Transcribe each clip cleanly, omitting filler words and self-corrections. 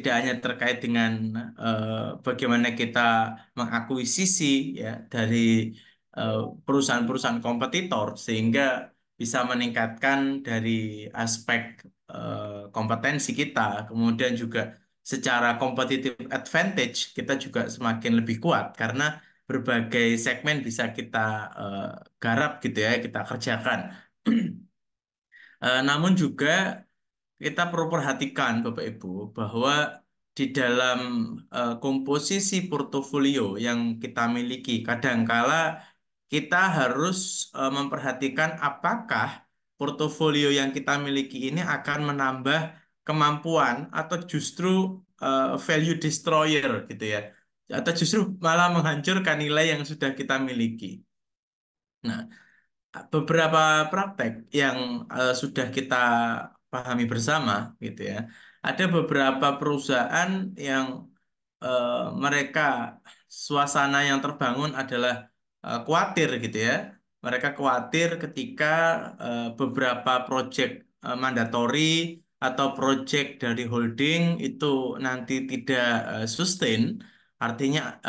tidak hanya terkait dengan bagaimana kita mengakuisisi ya dari perusahaan-perusahaan kompetitor sehingga bisa meningkatkan dari aspek kompetensi kita, kemudian juga secara competitive advantage kita juga semakin lebih kuat karena berbagai segmen bisa kita eh, garap gitu ya, kita kerjakan. Namun juga kita perlu perhatikan Bapak Ibu bahwa di dalam komposisi portofolio yang kita miliki, kadangkala kita harus memperhatikan apakah portofolio yang kita miliki ini akan menambah kemampuan atau justru value destroyer gitu ya, atau justru malah menghancurkan nilai yang sudah kita miliki. Nah, beberapa praktek yang sudah kita pahami bersama gitu ya. Ada beberapa perusahaan yang mereka suasana yang terbangun adalah khawatir gitu ya. Mereka khawatir ketika beberapa proyek mandatori atau proyek dari holding itu nanti tidak sustain, artinya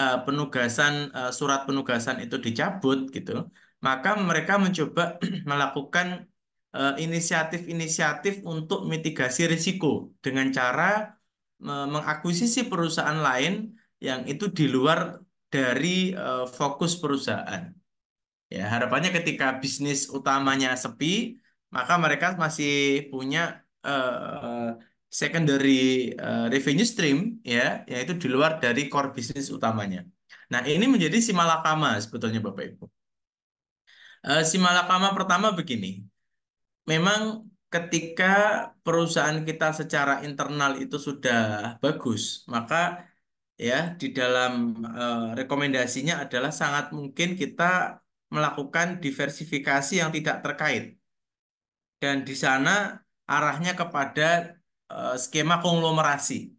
surat penugasan itu dicabut gitu, maka mereka mencoba melakukan inisiatif-inisiatif untuk mitigasi risiko dengan cara mengakuisisi perusahaan lain yang itu di luar dari fokus perusahaan. Ya, harapannya ketika bisnis utamanya sepi, maka mereka masih punya secondary revenue stream ya, yaitu di luar dari core bisnis utamanya. Nah, ini menjadi si malakama sebetulnya Bapak Ibu. Si malakama pertama begini, memang ketika perusahaan kita secara internal itu sudah bagus, maka ya di dalam rekomendasinya adalah sangat mungkin kita melakukan diversifikasi yang tidak terkait. Dan di sana arahnya kepada skema konglomerasi.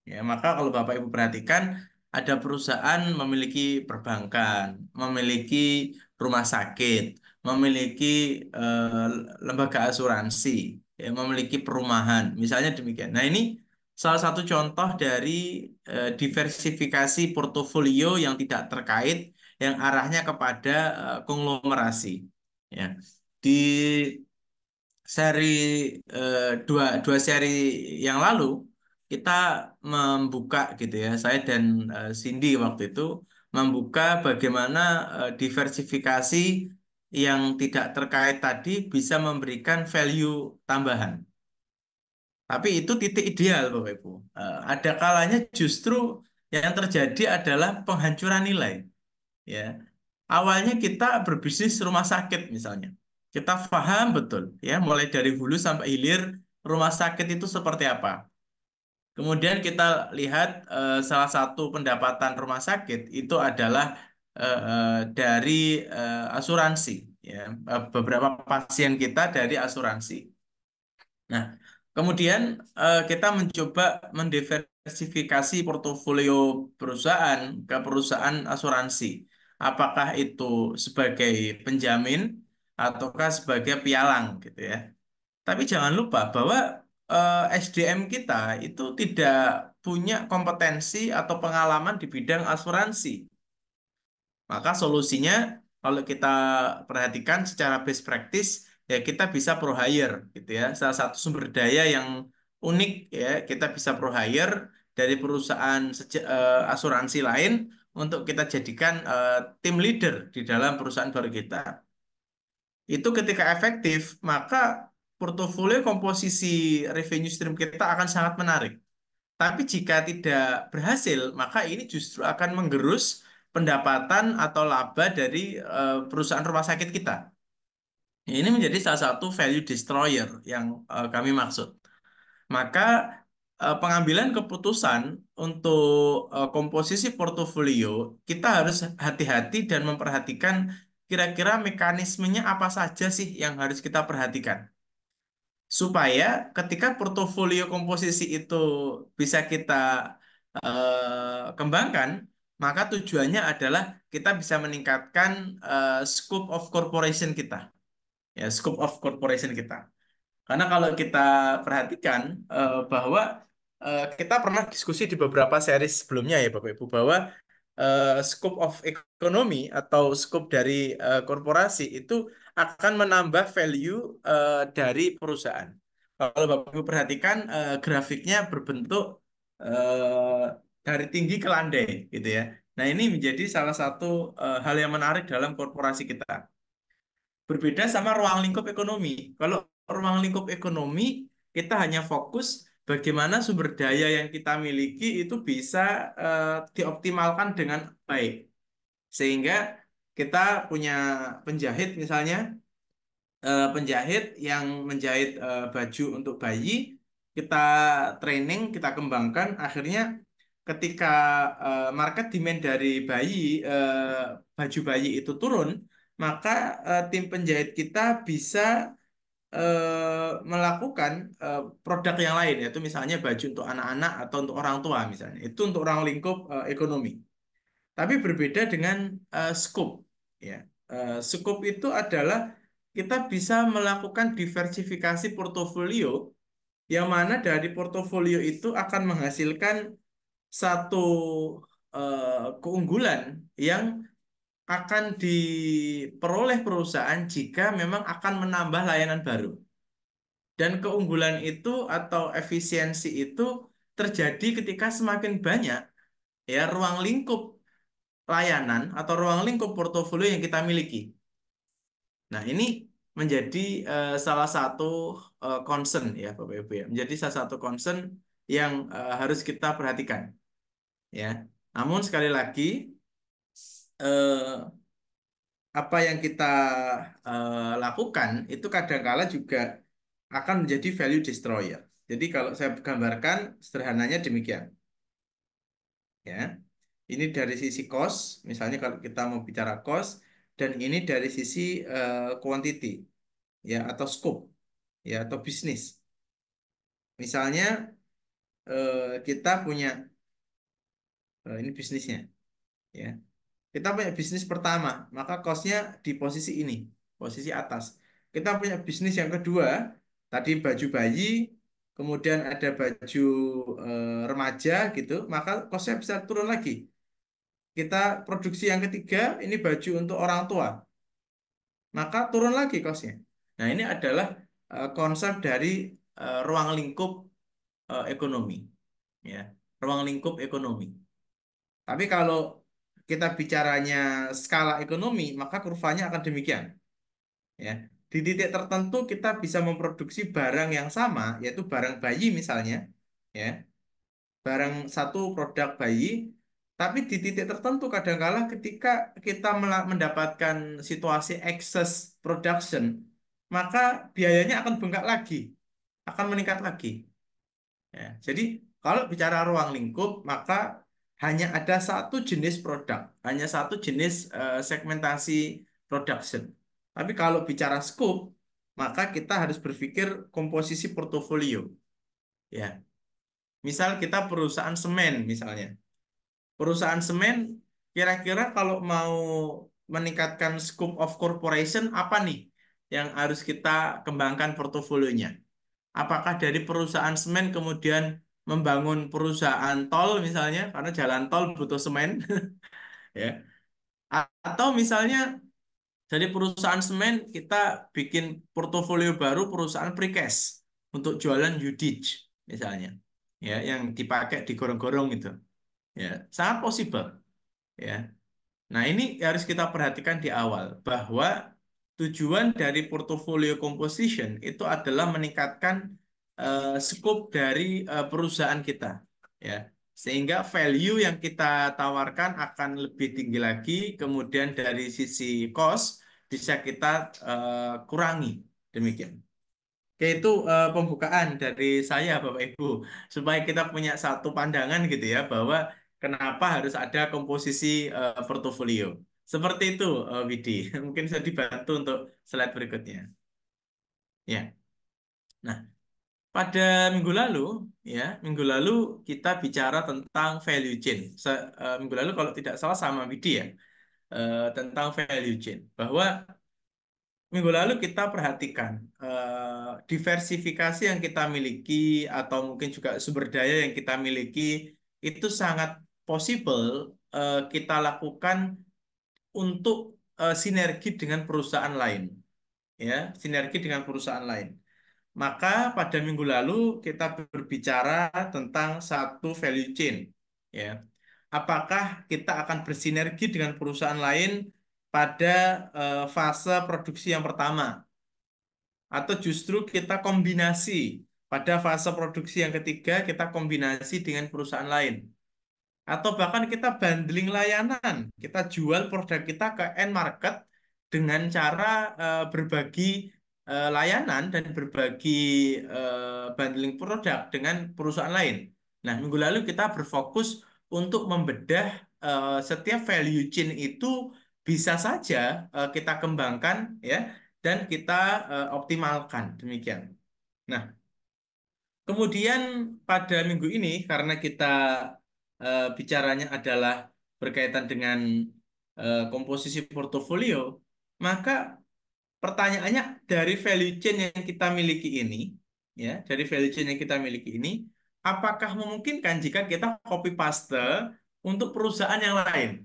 Ya, maka kalau Bapak Ibu perhatikan, ada perusahaan memiliki perbankan, memiliki rumah sakit, memiliki eh, lembaga asuransi, ya, memiliki perumahan, misalnya demikian. Nah, ini salah satu contoh dari diversifikasi portofolio yang tidak terkait, yang arahnya kepada konglomerasi. Ya. Di seri dua seri yang lalu kita membuka gitu ya, saya dan Cindy waktu itu membuka bagaimana diversifikasi yang tidak terkait tadi bisa memberikan value tambahan. Tapi itu titik ideal Bapak Ibu. Ada kalanya justru yang terjadi adalah penghancuran nilai. Ya, awalnya kita berbisnis rumah sakit misalnya. Kita paham betul ya, mulai dari hulu sampai hilir rumah sakit itu seperti apa. Kemudian kita lihat salah satu pendapatan rumah sakit itu adalah dari asuransi ya. Beberapa pasien kita dari asuransi. Nah, kemudian kita mencoba mendiversifikasi portofolio perusahaan ke perusahaan asuransi. Apakah itu sebagai penjamin ataukah sebagai pialang gitu ya. Tapi jangan lupa bahwa SDM kita itu tidak punya kompetensi atau pengalaman di bidang asuransi. Maka solusinya kalau kita perhatikan secara best practice ya kita bisa pro hire gitu ya. Salah satu sumber daya yang unik ya kita bisa pro hire dari perusahaan asuransi lain untuk kita jadikan tim leader di dalam perusahaan baru kita. Itu ketika efektif maka portofolio komposisi revenue stream kita akan sangat menarik. Tapi jika tidak berhasil, maka ini justru akan menggerus pendapatan atau laba dari perusahaan rumah sakit kita. Ini menjadi salah satu value destroyer yang kami maksud. Maka pengambilan keputusan untuk komposisi portofolio, kita harus hati-hati dan memperhatikan kira-kira mekanismenya apa saja sih yang harus kita perhatikan supaya ketika portofolio komposisi itu bisa kita kembangkan, maka tujuannya adalah kita bisa meningkatkan scope of corporation kita, ya scope of corporation kita. Karena kalau kita perhatikan bahwa kita pernah diskusi di beberapa series sebelumnya ya Bapak Ibu bahwa scope of economy atau scope dari korporasi itu akan menambah value dari perusahaan. Kalau Bapak Ibu perhatikan grafiknya berbentuk eh, dari tinggi ke landai gitu ya. Nah, ini menjadi salah satu hal yang menarik dalam korporasi kita. Berbeda sama ruang lingkup ekonomi. Kalau ruang lingkup ekonomi, kita hanya fokus bagaimana sumber daya yang kita miliki itu bisa dioptimalkan dengan baik. Sehingga kita punya penjahit misalnya, penjahit yang menjahit baju untuk bayi, kita training, kita kembangkan, akhirnya ketika market demand dari baju bayi itu turun, maka tim penjahit kita bisa melakukan produk yang lain, yaitu misalnya baju untuk anak-anak atau untuk orang tua misalnya. Itu untuk orang lingkup ekonomi. Tapi berbeda dengan scope, ya. Scope itu adalah kita bisa melakukan diversifikasi portofolio, yang mana dari portofolio itu akan menghasilkan satu keunggulan yang akan diperoleh perusahaan jika memang akan menambah layanan baru. Dan keunggulan itu atau efisiensi itu terjadi ketika semakin banyak ya ruang lingkup layanan atau ruang lingkup portofolio yang kita miliki. Nah, ini menjadi salah satu concern ya Bapak Ibu ya. Menjadi salah satu concern yang harus kita perhatikan ya. Namun sekali lagi eh, apa yang kita lakukan itu kadangkala juga akan menjadi value destroyer. Jadi kalau saya gambarkan sederhananya demikian ya. Ini dari sisi cost, misalnya kalau kita mau bicara cost, dan ini dari sisi quantity ya atau scope ya atau bisnis. Misalnya kita punya ini bisnisnya ya. Kita punya bisnis pertama, maka costnya di posisi ini, posisi atas. Kita punya bisnis yang kedua, tadi baju bayi, kemudian ada baju remaja gitu, maka costnya bisa turun lagi. Kita produksi yang ketiga, ini baju untuk orang tua, maka turun lagi costnya. Nah, ini adalah konsep dari ruang lingkup ekonomi, ya, ruang lingkup ekonomi. Tapi kalau kita bicaranya skala ekonomi, maka kurvanya akan demikian. Ya, di titik tertentu kita bisa memproduksi barang yang sama, yaitu barang bayi misalnya, ya, barang satu produk bayi, tapi di titik tertentu kadangkala ketika kita mendapatkan situasi excess production, maka biayanya akan bengkak lagi, akan meningkat lagi. Ya, jadi kalau bicara ruang lingkup, maka hanya ada satu jenis produk, hanya satu jenis segmentasi production. Tapi kalau bicara scope, maka kita harus berpikir komposisi portofolio. Ya, misal kita perusahaan semen misalnya. Perusahaan semen kira-kira kalau mau meningkatkan scope of corporation apa nih yang harus kita kembangkan portofolionya? Apakah dari perusahaan semen kemudian membangun perusahaan tol misalnya karena jalan tol butuh semen ya. Atau misalnya dari perusahaan semen kita bikin portofolio baru perusahaan precast untuk jualan udich misalnya ya yang dipakai digorong-gorong itu ya sangat possible ya. Nah, ini harus kita perhatikan di awal bahwa tujuan dari portfolio composition itu adalah meningkatkan scope dari perusahaan kita, ya. Sehingga value yang kita tawarkan akan lebih tinggi lagi, kemudian dari sisi cost bisa kita kurangi. Demikian. Oke, itu pembukaan dari saya, Bapak Ibu, supaya kita punya satu pandangan gitu ya, bahwa kenapa harus ada komposisi portofolio. Seperti itu, Widi. Mungkin bisa dibantu untuk slide berikutnya. Ya, nah pada minggu lalu, ya minggu lalu kita bicara tentang value chain. Minggu lalu kalau tidak salah sama Widi ya, tentang value chain, bahwa minggu lalu kita perhatikan diversifikasi yang kita miliki atau mungkin juga sumber daya yang kita miliki itu sangat possible kita lakukan untuk sinergi dengan perusahaan lain, ya, sinergi dengan perusahaan lain. Maka pada minggu lalu kita berbicara tentang satu value chain, ya. Apakah kita akan bersinergi dengan perusahaan lain pada fase produksi yang pertama, atau justru kita kombinasi pada fase produksi yang ketiga kita kombinasi dengan perusahaan lain, atau bahkan kita bundling layanan, kita jual produk kita ke end market dengan cara berbagi layanan dan berbagi bundling produk dengan perusahaan lain. Nah, minggu lalu kita berfokus untuk membedah setiap value chain itu bisa saja kita kembangkan, ya, dan kita optimalkan demikian. Nah, kemudian pada minggu ini karena kita bicaranya adalah berkaitan dengan komposisi portofolio, maka pertanyaannya dari value chain yang kita miliki ini, ya, dari value chain yang kita miliki ini, apakah memungkinkan jika kita copy paste untuk perusahaan yang lain,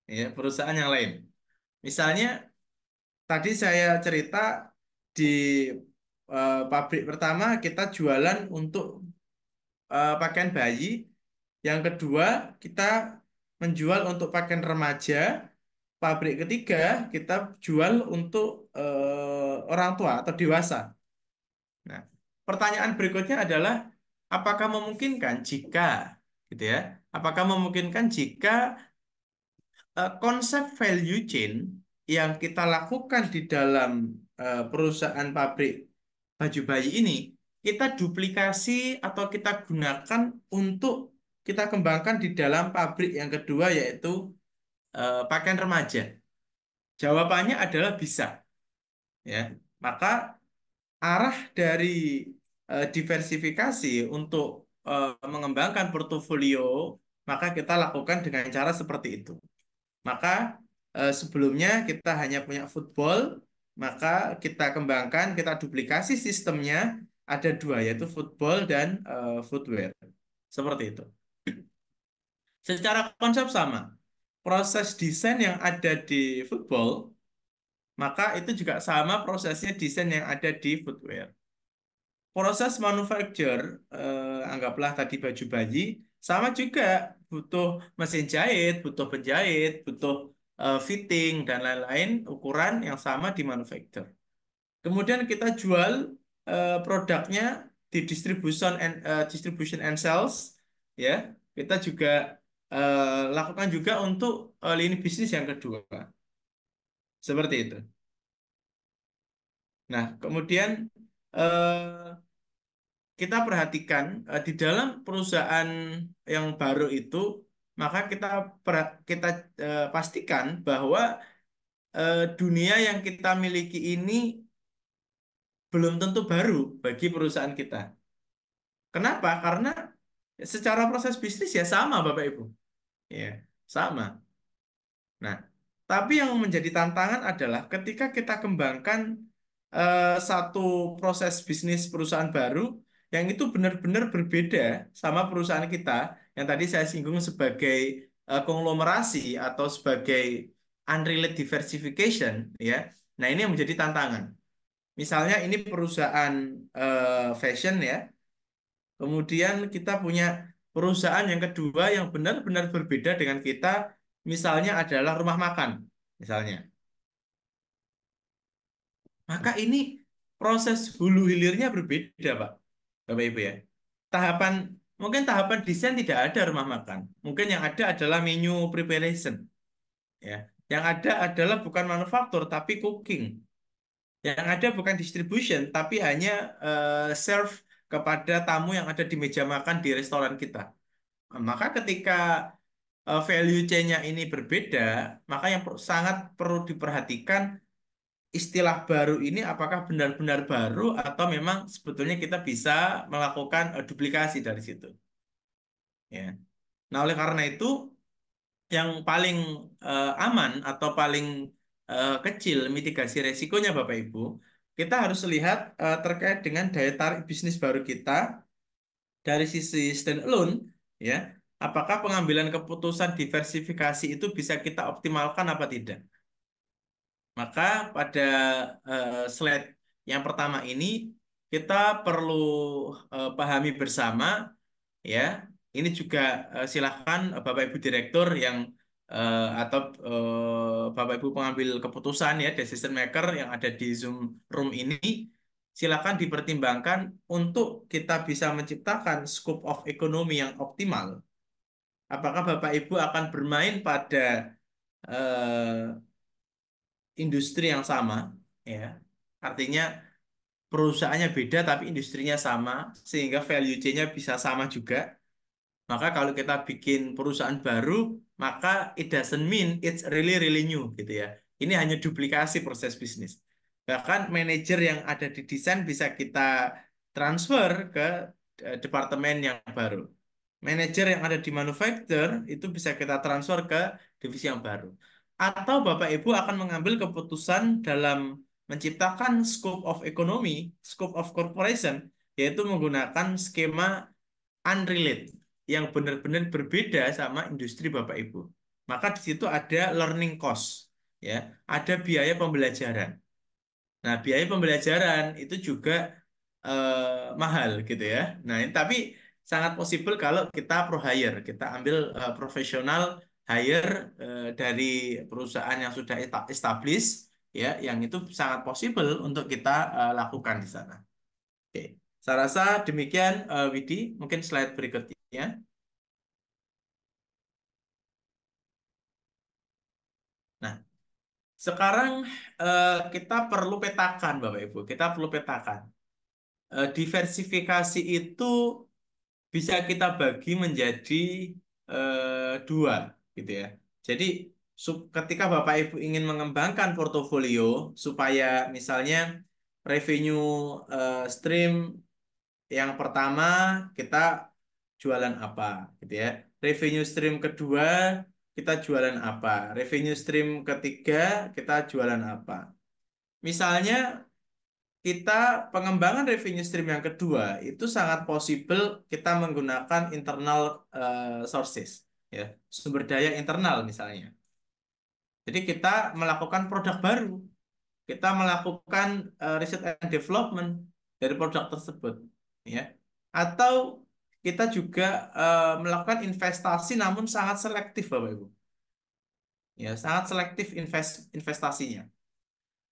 ya, perusahaan yang lain. Misalnya tadi saya cerita di pabrik pertama kita jualan untuk pakaian bayi. Yang kedua, kita menjual untuk pakaian remaja. Pabrik ketiga, kita jual untuk orang tua atau dewasa. Nah, pertanyaan berikutnya adalah, apakah memungkinkan jika, gitu ya, apakah memungkinkan jika konsep value chain yang kita lakukan di dalam perusahaan pabrik baju bayi ini kita duplikasi atau kita gunakan untuk kita kembangkan di dalam pabrik yang kedua yaitu pakaian remaja. Jawabannya adalah bisa, ya. Maka arah dari diversifikasi untuk mengembangkan portofolio maka kita lakukan dengan cara seperti itu. Maka sebelumnya kita hanya punya football, maka kita kembangkan, kita duplikasi sistemnya ada dua, yaitu football dan footwear. Seperti itu. Secara konsep sama. Proses desain yang ada di football, maka itu juga sama prosesnya desain yang ada di footwear. Proses manufacture, anggaplah tadi baju bayi, sama juga butuh mesin jahit, butuh penjahit, butuh fitting dan lain-lain ukuran yang sama di manufacture. Kemudian kita jual produknya di distribution and sales, ya. Kita juga lakukan juga untuk lini bisnis yang kedua, seperti itu. Nah, kemudian eh, kita perhatikan di dalam perusahaan yang baru itu, maka kita pastikan bahwa dunia yang kita miliki ini belum tentu baru bagi perusahaan kita. Kenapa? Karena secara proses bisnis ya sama, Bapak Ibu. Ya, sama. Nah, tapi yang menjadi tantangan adalah ketika kita kembangkan satu proses bisnis perusahaan baru yang itu benar-benar berbeda sama perusahaan kita yang tadi saya singgung sebagai konglomerasi atau sebagai unrelated diversification, ya. Nah, ini yang menjadi tantangan. Misalnya ini perusahaan fashion, ya. Kemudian kita punya perusahaan yang kedua yang benar-benar berbeda dengan kita, misalnya adalah rumah makan, misalnya. Maka ini proses hulu hilirnya berbeda, Pak, Bapak Ibu, ya. Tahapan mungkin tahapan desain tidak ada rumah makan. Mungkin yang ada adalah menu preparation, ya. Yang ada adalah bukan manufaktur tapi cooking. Yang ada bukan distribution tapi hanya serve kepada tamu yang ada di meja makan di restoran kita. Maka ketika value chain-nya ini berbeda, maka yang sangat perlu diperhatikan istilah baru ini apakah benar-benar baru atau memang sebetulnya kita bisa melakukan duplikasi dari situ. Ya. Nah, oleh karena itu yang paling aman atau paling kecil mitigasi resikonya Bapak Ibu, kita harus lihat terkait dengan daya tarik bisnis baru kita dari sisi standalone, ya, apakah pengambilan keputusan diversifikasi itu bisa kita optimalkan apa tidak. Maka pada slide yang pertama ini kita perlu pahami bersama, ya. Ini juga silahkan Bapak Ibu Direktur yang atau Bapak Ibu pengambil keputusan, ya, decision maker yang ada di Zoom room ini, silakan dipertimbangkan untuk kita bisa menciptakan scope of ekonomi yang optimal. Apakah Bapak Ibu akan bermain pada industri yang sama, ya, artinya perusahaannya beda tapi industrinya sama, sehingga value chain-nya bisa sama juga. Maka kalau kita bikin perusahaan baru, maka it doesn't mean it's really really new gitu ya. Ini hanya duplikasi proses bisnis. Bahkan manajer yang ada di desain bisa kita transfer ke departemen yang baru. Manajer yang ada di manufacture itu bisa kita transfer ke divisi yang baru. Atau Bapak Ibu akan mengambil keputusan dalam menciptakan scope of economy, scope of corporation, yaitu menggunakan skema unrelated yang benar-benar berbeda sama industri Bapak Ibu. Maka di situ ada learning cost, ya, ada biaya pembelajaran. Nah, biaya pembelajaran itu juga mahal gitu ya. Nah, tapi sangat possible kalau kita pro hire, kita ambil profesional hire dari perusahaan yang sudah established, ya, yang itu sangat possible untuk kita lakukan di sana. Oke, saya rasa demikian, Widi. Mungkin slide berikutnya. Nah, sekarang kita perlu petakan, Bapak Ibu. Kita perlu petakan. Diversifikasi itu bisa kita bagi menjadi dua, gitu ya. Jadi, ketika Bapak Ibu ingin mengembangkan portofolio supaya misalnya revenue stream yang pertama kita jualan apa, gitu ya. Revenue stream kedua kita jualan apa. Revenue stream ketiga kita jualan apa. Misalnya kita pengembangan revenue stream yang kedua itu sangat possible kita menggunakan internal sources, ya, sumber daya internal misalnya. Jadi kita melakukan produk baru, kita melakukan research and development dari produk tersebut, ya. Atau kita juga melakukan investasi namun sangat selektif, Bapak Ibu. Ya, sangat selektif investasinya.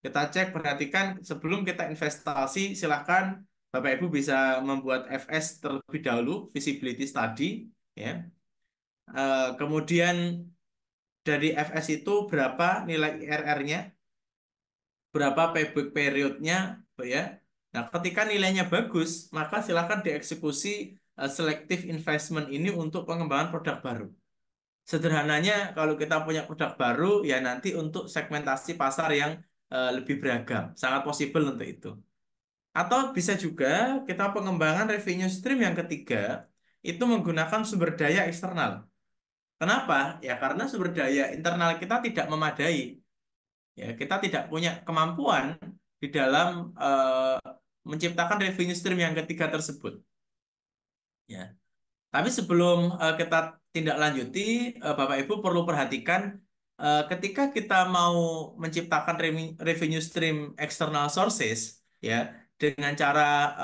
Kita cek, perhatikan sebelum kita investasi, silahkan Bapak Ibu bisa membuat FS terlebih dahulu, feasibility study, ya. Kemudian dari FS itu berapa nilai IRR-nya, berapa payback period-nya, ya. Nah, ketika nilainya bagus, maka silahkan dieksekusi selective investment ini untuk pengembangan produk baru. Sederhananya, kalau kita punya produk baru, ya nanti untuk segmentasi pasar yang lebih beragam. Sangat possible untuk itu. Atau bisa juga kita pengembangan revenue stream yang ketiga, itu menggunakan sumber daya eksternal. Kenapa? Ya karena sumber daya internal kita tidak memadai. Ya, kita tidak punya kemampuan di dalam menciptakan revenue stream yang ketiga tersebut. Ya. Tapi sebelum kita tindak lanjuti, Bapak Ibu perlu perhatikan ketika kita mau menciptakan revenue stream external sources, ya, dengan cara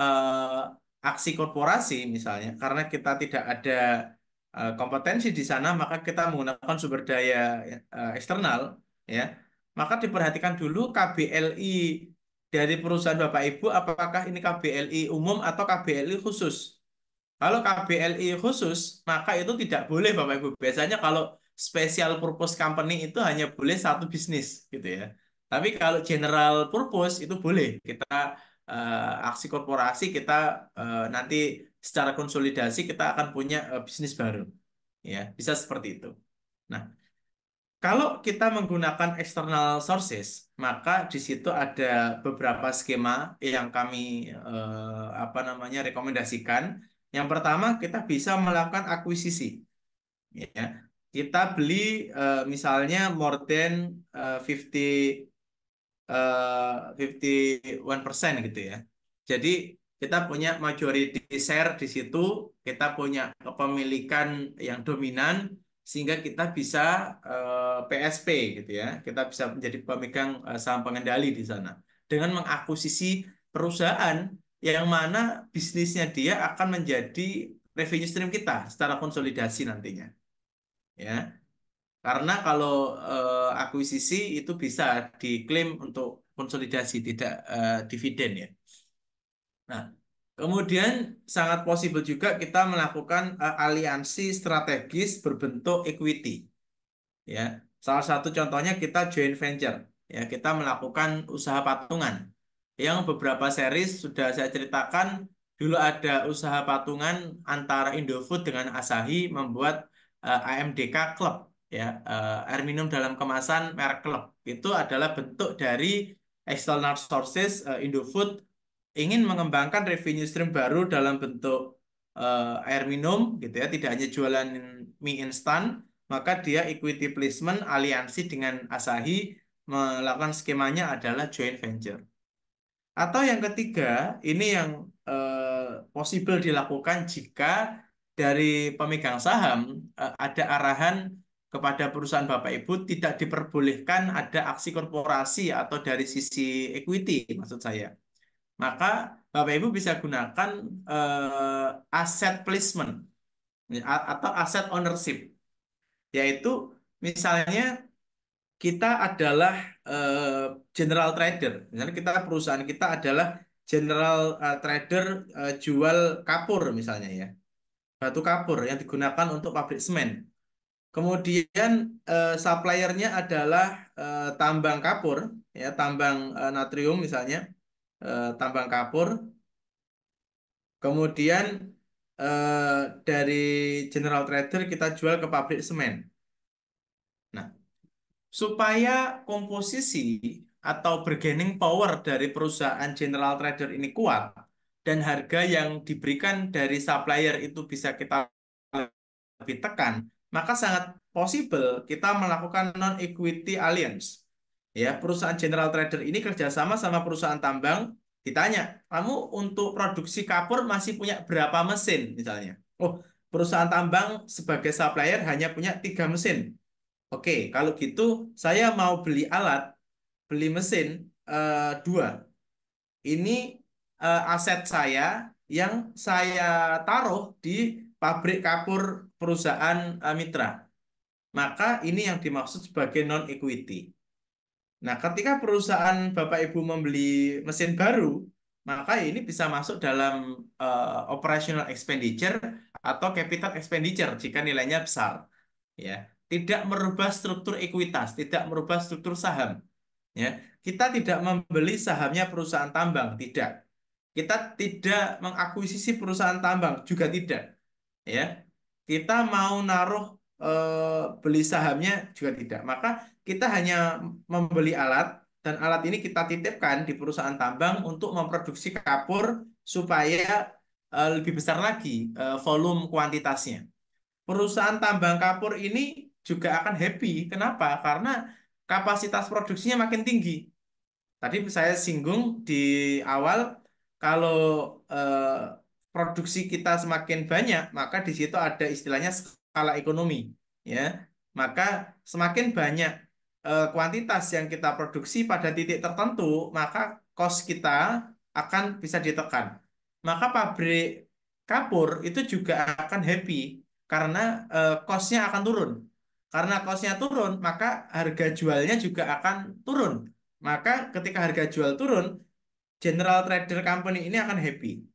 aksi korporasi misalnya, karena kita tidak ada kompetensi di sana, maka kita menggunakan sumber daya eksternal, ya. Maka diperhatikan dulu KBLI dari perusahaan Bapak Ibu, apakah ini KBLI umum atau KBLI khusus. Kalau KBLI khusus, maka itu tidak boleh Bapak Ibu. Biasanya kalau special purpose company itu hanya boleh satu bisnis gitu ya. Tapi kalau general purpose itu boleh. Kita aksi korporasi kita nanti secara konsolidasi kita akan punya bisnis baru. Ya, bisa seperti itu. Nah, kalau kita menggunakan external sources, maka di situ ada beberapa skema yang kami apa namanya rekomendasikan. Yang pertama, kita bisa melakukan akuisisi, ya. kita beli misalnya more than 51% gitu ya. Jadi kita punya majority share di situ, kita punya kepemilikan yang dominan sehingga kita bisa PSP gitu ya. Kita bisa menjadi pemegang saham pengendali di sana dengan mengakuisisi perusahaan yang mana bisnisnya dia akan menjadi revenue stream kita secara konsolidasi nantinya. Ya, karena kalau akuisisi itu bisa diklaim untuk konsolidasi, tidak dividen ya. Nah, kemudian sangat possible juga kita melakukan aliansi strategis berbentuk equity. Ya, salah satu contohnya kita joint venture. Ya, kita melakukan usaha patungan. Yang beberapa series sudah saya ceritakan, dulu ada usaha patungan antara Indofood dengan Asahi membuat AMDK Club, ya, air minum dalam kemasan merek Club. Itu adalah bentuk dari external sources Indofood ingin mengembangkan revenue stream baru dalam bentuk air minum, gitu ya, tidak hanya jualan mie instan, maka dia equity placement aliansi dengan Asahi melakukan skemanya adalah joint venture. Atau yang ketiga, ini yang possible dilakukan jika dari pemegang saham ada arahan kepada perusahaan Bapak Ibu tidak diperbolehkan ada aksi korporasi atau dari sisi equity maksud saya. Maka Bapak Ibu bisa gunakan aset placement ya, atau aset ownership, yaitu misalnya kita adalah general trader. Misalnya kita perusahaan kita adalah general trader jual kapur misalnya ya. Batu kapur yang digunakan untuk pabrik semen. Kemudian suppliernya adalah tambang kapur ya, tambang natrium misalnya, tambang kapur. Kemudian dari general trader kita jual ke pabrik semen. Nah, supaya komposisi atau bargaining power dari perusahaan general trader ini kuat dan harga yang diberikan dari supplier itu bisa kita lebih tekan, maka sangat possible kita melakukan non-equity alliance. Ya, perusahaan general trader ini kerjasama sama perusahaan tambang, ditanya, kamu untuk produksi kapur masih punya berapa mesin misalnya? Oh, perusahaan tambang sebagai supplier hanya punya 3 mesin. Oke, kalau gitu saya mau beli alat, beli mesin dua. Ini aset saya yang saya taruh di pabrik kapur perusahaan mitra. Maka ini yang dimaksud sebagai non-equity. Nah, ketika perusahaan Bapak Ibu membeli mesin baru, maka ini bisa masuk dalam operational expenditure atau capital expenditure jika nilainya besar. Ya, tidak merubah struktur ekuitas, tidak merubah struktur saham. Ya, kita tidak membeli sahamnya perusahaan tambang, tidak. Kita tidak mengakuisisi perusahaan tambang, juga tidak. Ya, kita mau naruh beli sahamnya juga tidak. Maka kita hanya membeli alat dan alat ini kita titipkan di perusahaan tambang untuk memproduksi kapur supaya lebih besar lagi volume kuantitasnya. Perusahaan tambang kapur ini juga akan happy. Kenapa? Karena kapasitas produksinya makin tinggi. Tadi saya singgung di awal, kalau eh, produksi kita semakin banyak, maka di situ ada istilahnya skala ekonomi, ya. Maka semakin banyak kuantitas yang kita produksi pada titik tertentu, maka cost kita akan bisa ditekan. Maka pabrik kapur itu juga akan happy karena cost-nya akan turun. Karena cost-nya turun, maka harga jualnya juga akan turun. Maka ketika harga jual turun, general trader company ini akan happy.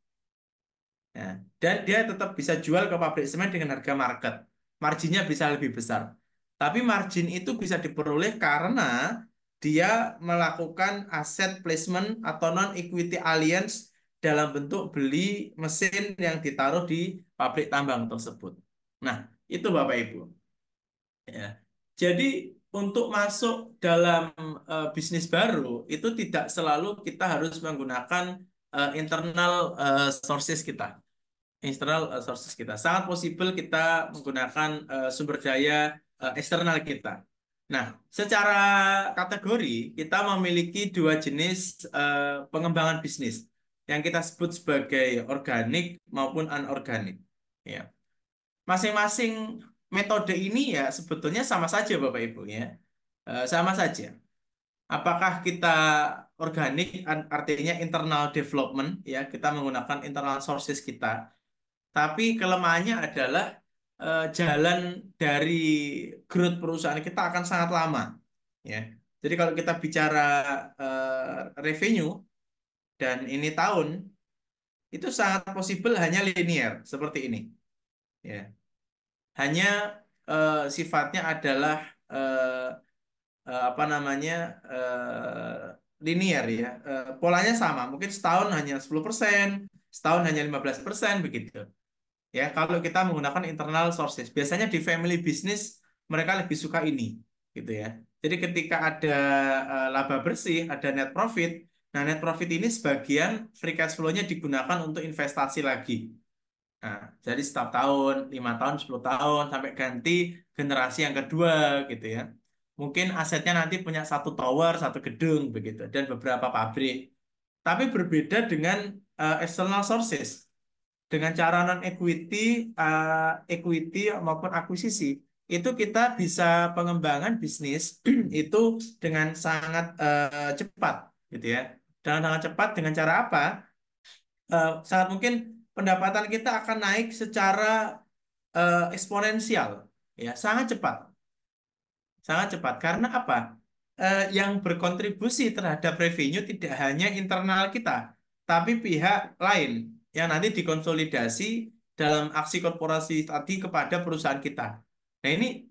Nah, dan dia tetap bisa jual ke pabrik semen dengan harga market. Marginnya bisa lebih besar. Tapi margin itu bisa diperoleh karena dia melakukan aset placement atau non-equity alliance dalam bentuk beli mesin yang ditaruh di pabrik tambang tersebut. Nah, itu Bapak Ibu. Ya. Jadi untuk masuk dalam bisnis baru itu tidak selalu kita harus menggunakan internal sources kita. Internal sources kita. Sangat possible kita menggunakan sumber daya eksternal kita. Nah, secara kategori kita memiliki dua jenis pengembangan bisnis yang kita sebut sebagai organik maupun anorganik. Ya, masing-masing metode ini ya sebetulnya sama saja Bapak Ibu ya. Sama saja. Apakah kita organik artinya internal development ya, kita menggunakan internal sources kita. Tapi kelemahannya adalah jalan dari growth perusahaan kita akan sangat lama ya. Jadi kalau kita bicara revenue dan ini tahun itu sangat possible hanya linear seperti ini ya. Hanya sifatnya adalah eh, apa namanya linear ya. Polanya sama, mungkin setahun hanya 10%, setahun hanya 15% begitu. Ya, kalau kita menggunakan internal sources, biasanya di family business mereka lebih suka ini, gitu ya. Jadi ketika ada laba bersih, ada net profit. Nah, net profit ini sebagian free cash flow-nya digunakan untuk investasi lagi. Nah, jadi setiap tahun, 5 tahun, 10 tahun, sampai ganti generasi yang kedua, gitu ya. Mungkin asetnya nanti punya satu tower, satu gedung, begitu, dan beberapa pabrik. Tapi berbeda dengan external sources dengan cara non equity, equity maupun akuisisi itu kita bisa pengembangan bisnis itu dengan sangat cepat, gitu ya. Dengan sangat cepat dengan cara apa? Sangat mungkin pendapatan kita akan naik secara eksponensial, ya, sangat cepat, sangat cepat. Karena apa? Yang berkontribusi terhadap revenue tidak hanya internal kita, tapi pihak lain yang nanti dikonsolidasi dalam aksi korporasi tadi kepada perusahaan kita. Nah, ini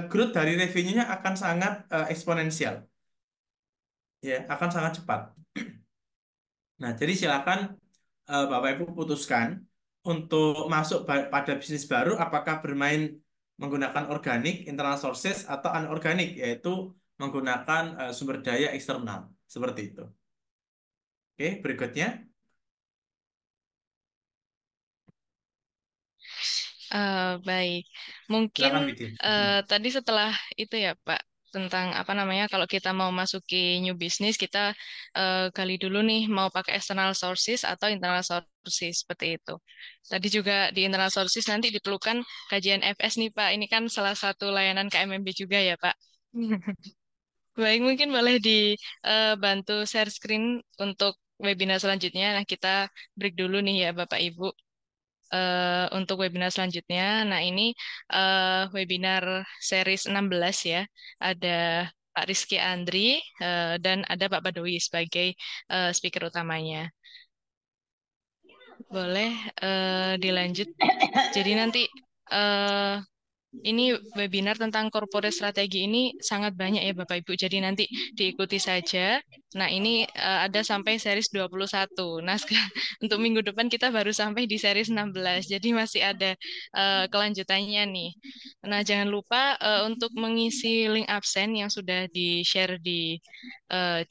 growth dari revenue-nya akan sangat eksponensial, ya, akan sangat cepat. Nah, jadi silakan Bapak Ibu putuskan untuk masuk pada bisnis baru, apakah bermain menggunakan organik, internal sources, atau anorganik, yaitu menggunakan sumber daya eksternal. Seperti itu. Oke, berikutnya. Baik, mungkin Silakan, Widi. tadi setelah itu ya Pak, tentang apa namanya, kalau kita mau masuki new business, kita gali dulu nih mau pakai external sources atau internal sources seperti itu. Tadi juga di internal sources nanti diperlukan kajian FS nih Pak, ini kan salah satu layanan KMMB juga ya Pak. Baik, mungkin boleh dibantu share screen untuk webinar selanjutnya. Nah, kita break dulu nih ya Bapak Ibu untuk webinar selanjutnya. Nah, ini webinar series 16 ya. Ada Pak Rizky Andri dan ada Pak Badowi sebagai speaker utamanya. Boleh dilanjut. Jadi nanti eh, ini webinar tentang corporate strategi ini sangat banyak ya Bapak Ibu. Jadi nanti diikuti saja. Nah, ini ada sampai series 21. Nah, untuk minggu depan kita baru sampai di series 16. Jadi masih ada kelanjutannya nih. Nah, jangan lupa untuk mengisi link absen yang sudah di-share di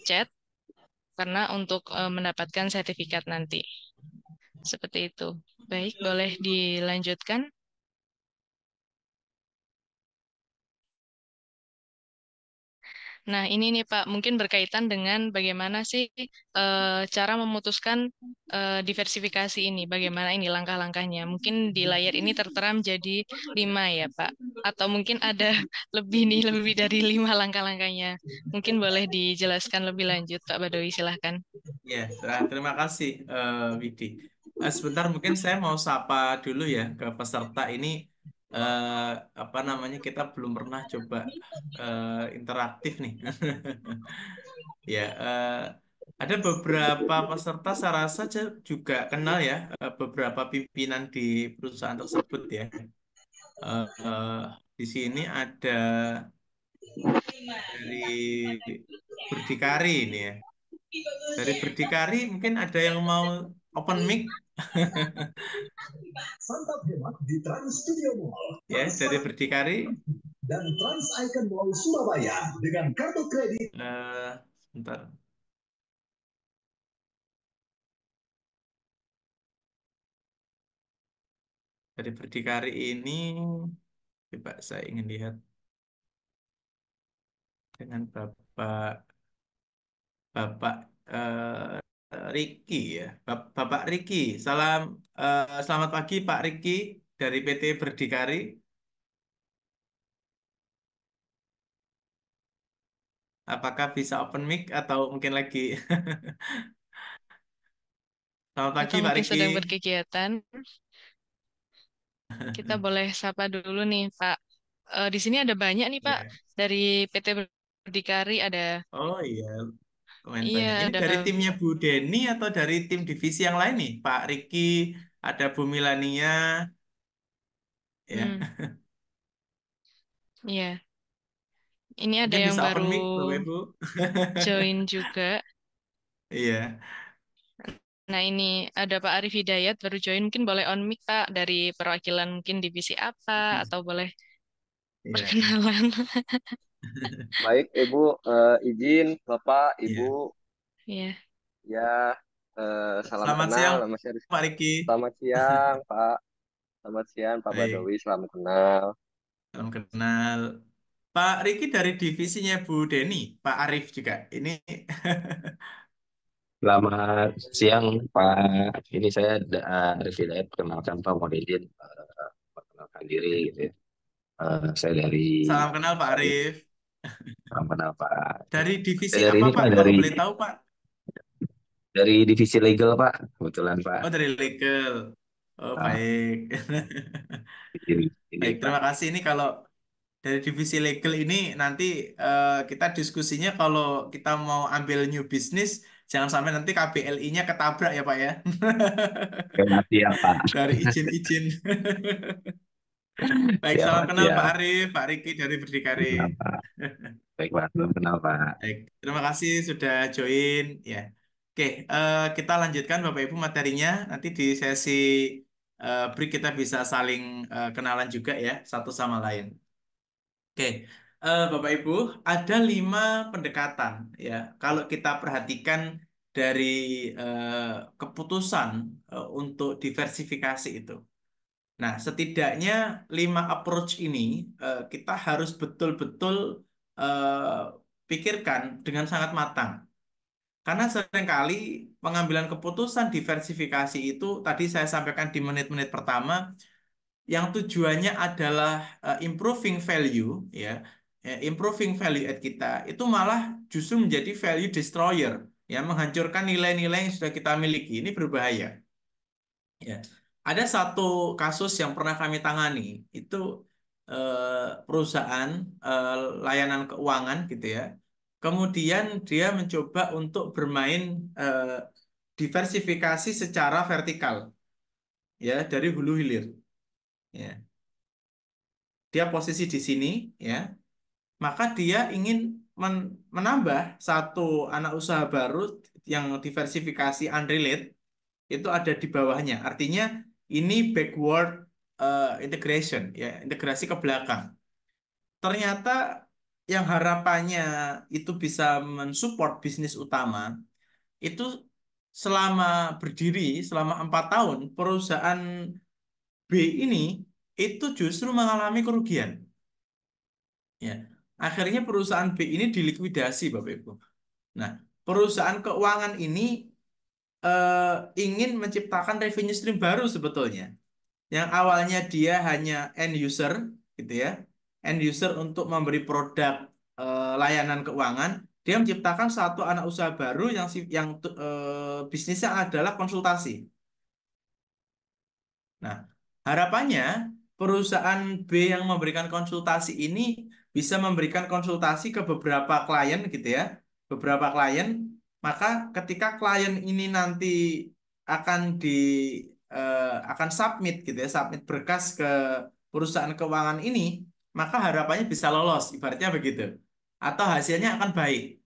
chat karena untuk mendapatkan sertifikat nanti. Seperti itu. Baik, boleh dilanjutkan. Nah, ini nih Pak, mungkin berkaitan dengan bagaimana sih cara memutuskan diversifikasi ini, bagaimana ini langkah-langkahnya. Mungkin di layar ini tertera jadi 5 ya Pak, atau mungkin ada lebih nih, lebih dari 5 langkah-langkahnya. Mungkin boleh dijelaskan lebih lanjut Pak Badowi, silahkan. Ya, terima kasih, Widi. Sebentar, mungkin saya mau sapa dulu ya ke peserta ini. eh, apa namanya, kita belum pernah coba interaktif nih. Ya, ada beberapa peserta saya rasa juga kenal ya beberapa pimpinan di perusahaan tersebut ya. Di sini ada dari Berdikari ini ya. Dari Berdikari mungkin ada yang mau open mic Santap hemat di Trans Studio Mall. ya, dari Transfer Berdikari. dan Trans Icon Mall Surabaya dengan kartu kredit. Sebentar. Dari Berdikari ini coba saya ingin lihat. dengan Bapak Riki ya. Bapak Riki, selamat pagi Pak Riki dari PT Berdikari. Apakah bisa open mic atau mungkin lagi? Selamat pagi Atau Pak mungkin Riki. sedang berkegiatan. Kita boleh sapa dulu nih, Pak. Di sini ada banyak nih, Pak. Ya. Dari PT Berdikari ada, Oh iya, lumayan iya, banyak. Ini ada, dari timnya Bu Deni atau dari tim divisi yang lain nih? Pak Riki, ada Bu Milania, ya. hmm, iya. Ini ada Mungkin yang bisa open baru mic, Bapak Ibu. join juga. Iya. Nah, ini ada Pak Arif Hidayat baru join. Mungkin boleh on mic, Pak, dari perwakilan mungkin divisi apa, atau boleh Iya. perkenalan. Baik, Ibu, izin Bapak, Ibu, Iya. Iya. ya, salam Selamat kenal, siang, nama saya Pak Riki. Selamat siang, Pak. Selamat siang, Pak Baik, Badawi, salam kenal. salam kenal. Pak Riki dari divisinya Bu Deni, Pak Arif juga. Ini Selamat siang Pak. Ini saya Arif Hidayat, perkenalkan Pak, mohon izin perkenalkan diri gitu ya. Saya dari salam kenal Pak Arif. salam kenal Pak. Dari divisi Saya dari apa ini Pak? Pak, Kalau boleh tahu Pak? dari divisi legal Pak, kebetulan Pak. Oh dari legal. Oh Ah, baik. ini Baik, Pak. terima kasih. Ini kalau dari divisi legal ini nanti kita diskusinya kalau kita mau ambil new business, jangan sampai nanti KBLI-nya ketabrak ya Pak ya. Terima kasih ya Pak. Dari izin-izin. Baik, Siap salam Pak, kenal Pak siap. Arif, Pak Riki dari Berdikari. Kenal Pak. Baik Pak, belum kenal Pak. Baik, terima kasih sudah join ya. Oke, kita lanjutkan Bapak Ibu materinya. Nanti di sesi break kita bisa saling kenalan juga ya satu sama lain. Oke, Bapak Ibu, ada 5 pendekatan ya. Kalau kita perhatikan dari keputusan untuk diversifikasi itu. Nah, setidaknya 5 approach ini kita harus betul-betul pikirkan dengan sangat matang. Karena seringkali pengambilan keputusan diversifikasi itu tadi saya sampaikan di menit-menit pertama yang tujuannya adalah improving value ya, improving value add kita itu malah justru menjadi value destroyer ya, menghancurkan nilai-nilai yang sudah kita miliki. Ini berbahaya. Ya, ada satu kasus yang pernah kami tangani, itu perusahaan eh, layanan keuangan gitu ya. Kemudian dia mencoba untuk bermain eh, diversifikasi secara vertikal, ya dari hulu hilir. Ya, dia posisi di sini, ya, maka dia ingin menambah satu anak usaha baru yang diversifikasi unrelated itu ada di bawahnya. Artinya ini backward integration, ya, integrasi ke belakang. Ternyata yang harapannya itu bisa mensupport bisnis utama, itu selama berdiri, selama 4 tahun, perusahaan B ini itu justru mengalami kerugian. Ya. Akhirnya perusahaan B ini dilikuidasi, Bapak Ibu. Nah, perusahaan keuangan ini ingin menciptakan revenue stream baru sebetulnya. Yang awalnya dia hanya end user gitu ya, end user untuk memberi produk layanan keuangan, dia menciptakan satu anak usaha baru yang bisnisnya adalah konsultasi. Nah, harapannya perusahaan B yang memberikan konsultasi ini bisa memberikan konsultasi ke beberapa klien gitu ya, beberapa klien. Maka ketika klien ini nanti akan akan submit gitu ya, submit berkas ke perusahaan keuangan ini, maka harapannya bisa lolos, ibaratnya begitu. Atau hasilnya akan baik.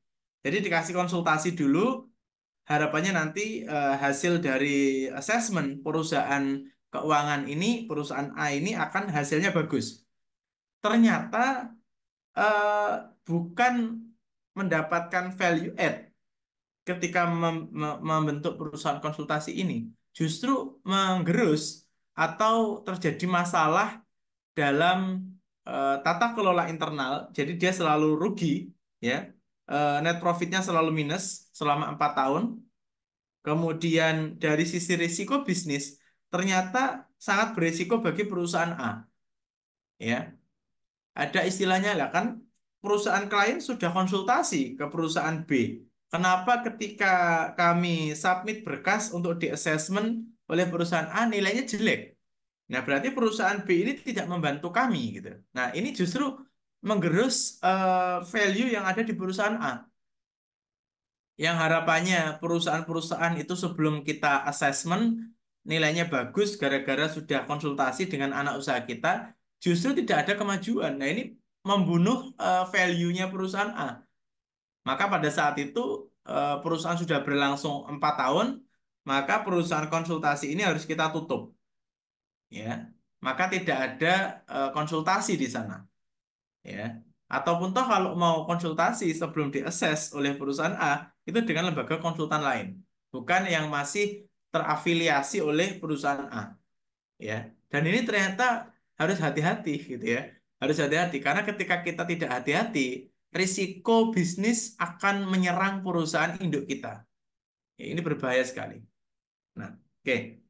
Jadi dikasih konsultasi dulu, harapannya nanti hasil dari assessment perusahaan keuangan ini, perusahaan A ini akan hasilnya bagus. Ternyata eh, bukan mendapatkan value add ketika membentuk perusahaan konsultasi ini, justru menggerus atau terjadi masalah dalam tata kelola internal. Jadi dia selalu rugi ya, net profitnya selalu minus selama 4 tahun. Kemudian dari sisi risiko bisnis, ternyata sangat berisiko bagi perusahaan A. Ya, ada istilahnya lah kan, perusahaan klien sudah konsultasi ke perusahaan B. Kenapa ketika kami submit berkas untuk di assessment oleh perusahaan A nilainya jelek? Nah, berarti perusahaan B ini tidak membantu kami gitu. Nah, ini justru menggerus value yang ada di perusahaan A. Yang harapannya perusahaan-perusahaan itu sebelum kita assessment nilainya bagus gara-gara sudah konsultasi dengan anak usaha kita, justru tidak ada kemajuan. Nah, ini membunuh value-nya perusahaan A. Maka pada saat itu perusahaan sudah berlangsung 4 tahun, maka perusahaan konsultasi ini harus kita tutup. Ya, maka tidak ada konsultasi di sana. Ya, ataupun toh kalau mau konsultasi sebelum diakses oleh perusahaan A itu dengan lembaga konsultan lain, bukan yang masih terafiliasi oleh perusahaan A. Ya, dan ini ternyata harus hati-hati gitu ya, harus hati-hati karena ketika kita tidak hati-hati, risiko bisnis akan menyerang perusahaan induk kita. Ya, ini berbahaya sekali. Nah, oke.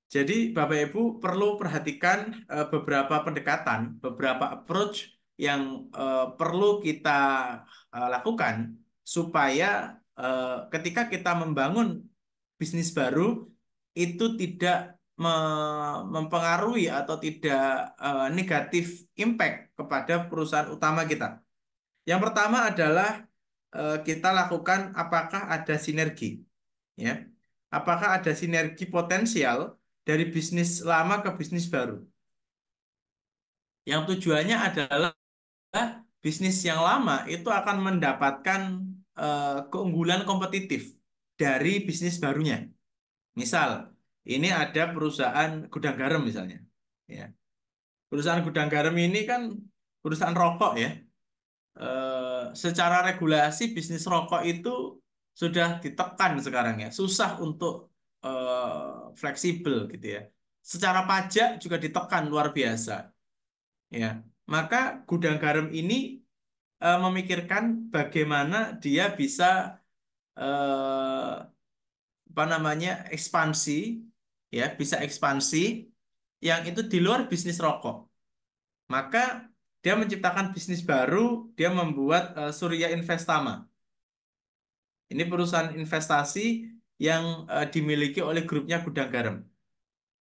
Jadi Bapak Ibu perlu perhatikan beberapa pendekatan, beberapa approach yang perlu kita lakukan supaya ketika kita membangun bisnis baru itu tidak mempengaruhi atau tidak negatif impact kepada perusahaan utama kita. Yang pertama adalah kita lakukan apakah ada sinergi, ya. Apakah ada sinergi potensial dari bisnis lama ke bisnis baru. Yang tujuannya adalah bisnis yang lama itu akan mendapatkan keunggulan kompetitif dari bisnis barunya. Misal, ini ada perusahaan gudang garam misalnya. Ya. Perusahaan gudang garam ini kan perusahaan rokok ya. Secara regulasi bisnis rokok itu sudah ditekan sekarang ya, susah untuk fleksibel gitu ya. Secara pajak juga ditekan luar biasa, ya. Maka gudang garam ini memikirkan bagaimana dia bisa apa namanya ekspansi, ya, bisa ekspansi yang itu di luar bisnis rokok. Maka dia menciptakan bisnis baru, dia membuat Surya Investama. Ini perusahaan investasi yang dimiliki oleh grupnya Gudang Garam.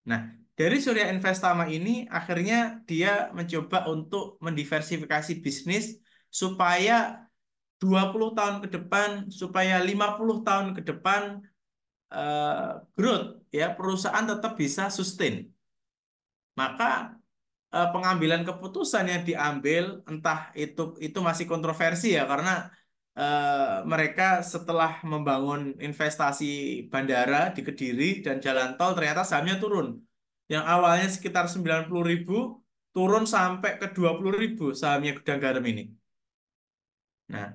Nah, dari Surya Investama ini akhirnya dia mencoba untuk mendiversifikasi bisnis supaya 20 tahun ke depan, supaya 50 tahun ke depan growth ya perusahaan tetap bisa sustain. Maka pengambilan keputusan yang diambil entah itu masih kontroversi ya karena mereka setelah membangun investasi bandara di Kediri dan jalan tol ternyata sahamnya turun. Yang awalnya sekitar 90.000 turun sampai ke 20.000 sahamnya Gudang Garam ini. Nah,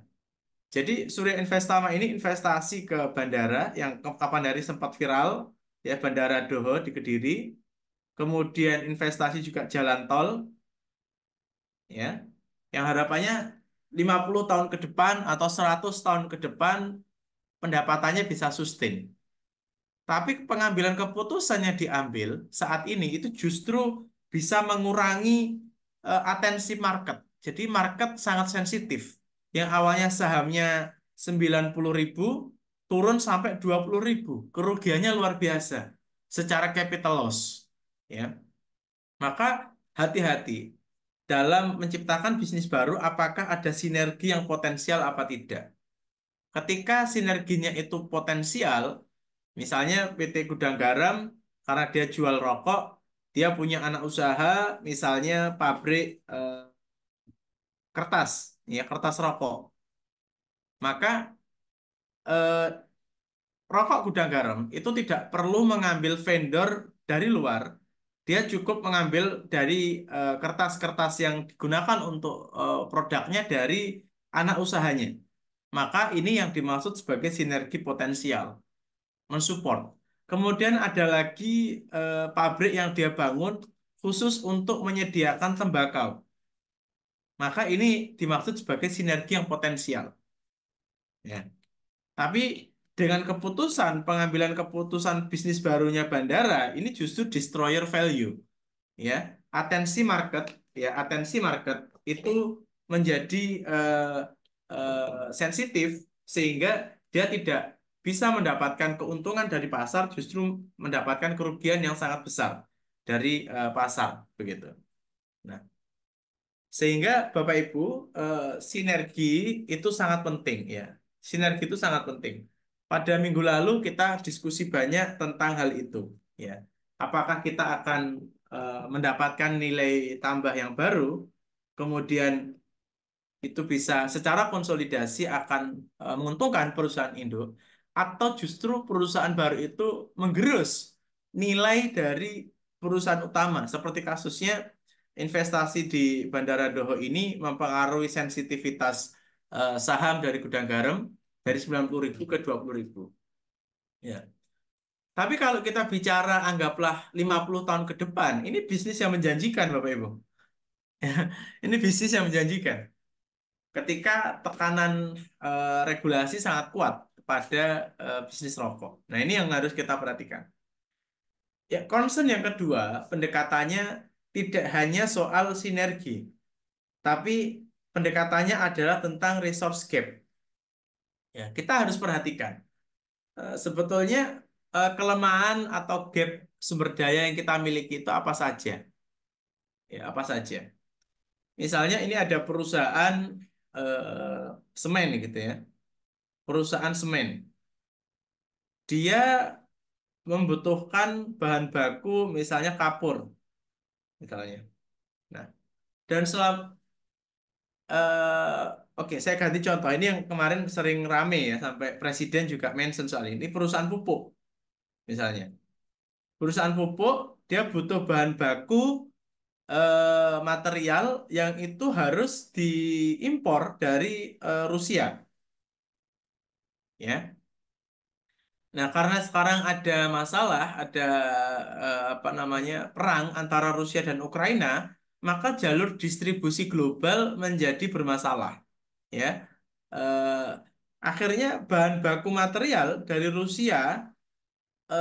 jadi Surya Investama ini investasi ke bandara yang kapan dari sempat viral ya Bandara Doho di Kediri. Kemudian investasi juga jalan tol ya. Yang harapannya 50 tahun ke depan atau 100 tahun ke depan pendapatannya bisa sustain. Tapi pengambilan keputusan yang diambil saat ini itu justru bisa mengurangi atensi market. Jadi market sangat sensitif. Yang awalnya sahamnya 90.000 turun sampai 20.000. Kerugiannya luar biasa secara capital loss. Ya. Maka hati-hati dalam menciptakan bisnis baru apakah ada sinergi yang potensial apa tidak. Ketika sinerginya itu potensial, misalnya PT Gudang Garam, karena dia jual rokok, dia punya anak usaha, misalnya pabrik kertas, ya kertas rokok. Maka eh, rokok Gudang Garam itu tidak perlu mengambil vendor dari luar. Dia cukup mengambil dari kertas-kertas yang digunakan untuk produknya dari anak usahanya. Maka ini yang dimaksud sebagai sinergi potensial. Mensupport. Kemudian ada lagi pabrik yang dia bangun khusus untuk menyediakan tembakau. Maka ini dimaksud sebagai sinergi yang potensial. Ya. Tapi dengan pengambilan keputusan bisnis barunya bandara, ini justru destroyer value, ya. Atensi market, atensi market itu menjadi sensitif sehingga dia tidak bisa mendapatkan keuntungan dari pasar, justru mendapatkan kerugian yang sangat besar dari pasar, begitu. Nah, sehingga Bapak Ibu, sinergi itu sangat penting, ya. Sinergi itu sangat penting. Pada minggu lalu kita diskusi banyak tentang hal itu, ya. Apakah kita akan mendapatkan nilai tambah yang baru, kemudian itu bisa secara konsolidasi akan menguntungkan perusahaan induk, atau justru perusahaan baru itu menggerus nilai dari perusahaan utama, seperti kasusnya investasi di Bandara Doho ini mempengaruhi sensitivitas saham dari Gudang Garam dari 90.000 ke 20.000. Ya. Tapi kalau kita bicara anggaplah 50 tahun ke depan, ini bisnis yang menjanjikan Bapak Ibu. Ini bisnis yang menjanjikan. Ketika tekanan regulasi sangat kuat kepada bisnis rokok. Nah, ini yang harus kita perhatikan. Ya, concern yang kedua, pendekatannya tidak hanya soal sinergi, tapi pendekatannya adalah tentang resource gap. Ya, kita harus perhatikan. Sebetulnya kelemahan atau gap sumber daya yang kita miliki itu apa saja? Ya, apa saja? Misalnya ini ada perusahaan semen gitu ya. Perusahaan semen. Dia membutuhkan bahan baku misalnya kapur misalnya. Nah, dan oke, saya ganti contoh. Ini yang kemarin sering rame ya, sampai presiden juga mention soal ini. Ini perusahaan pupuk misalnya. Perusahaan pupuk dia butuh bahan baku material yang itu harus diimpor dari Rusia, ya. Nah, karena sekarang ada masalah, ada apa namanya perang antara Rusia dan Ukraina, maka jalur distribusi global menjadi bermasalah, ya. Eh, Akhirnya bahan baku material dari Rusia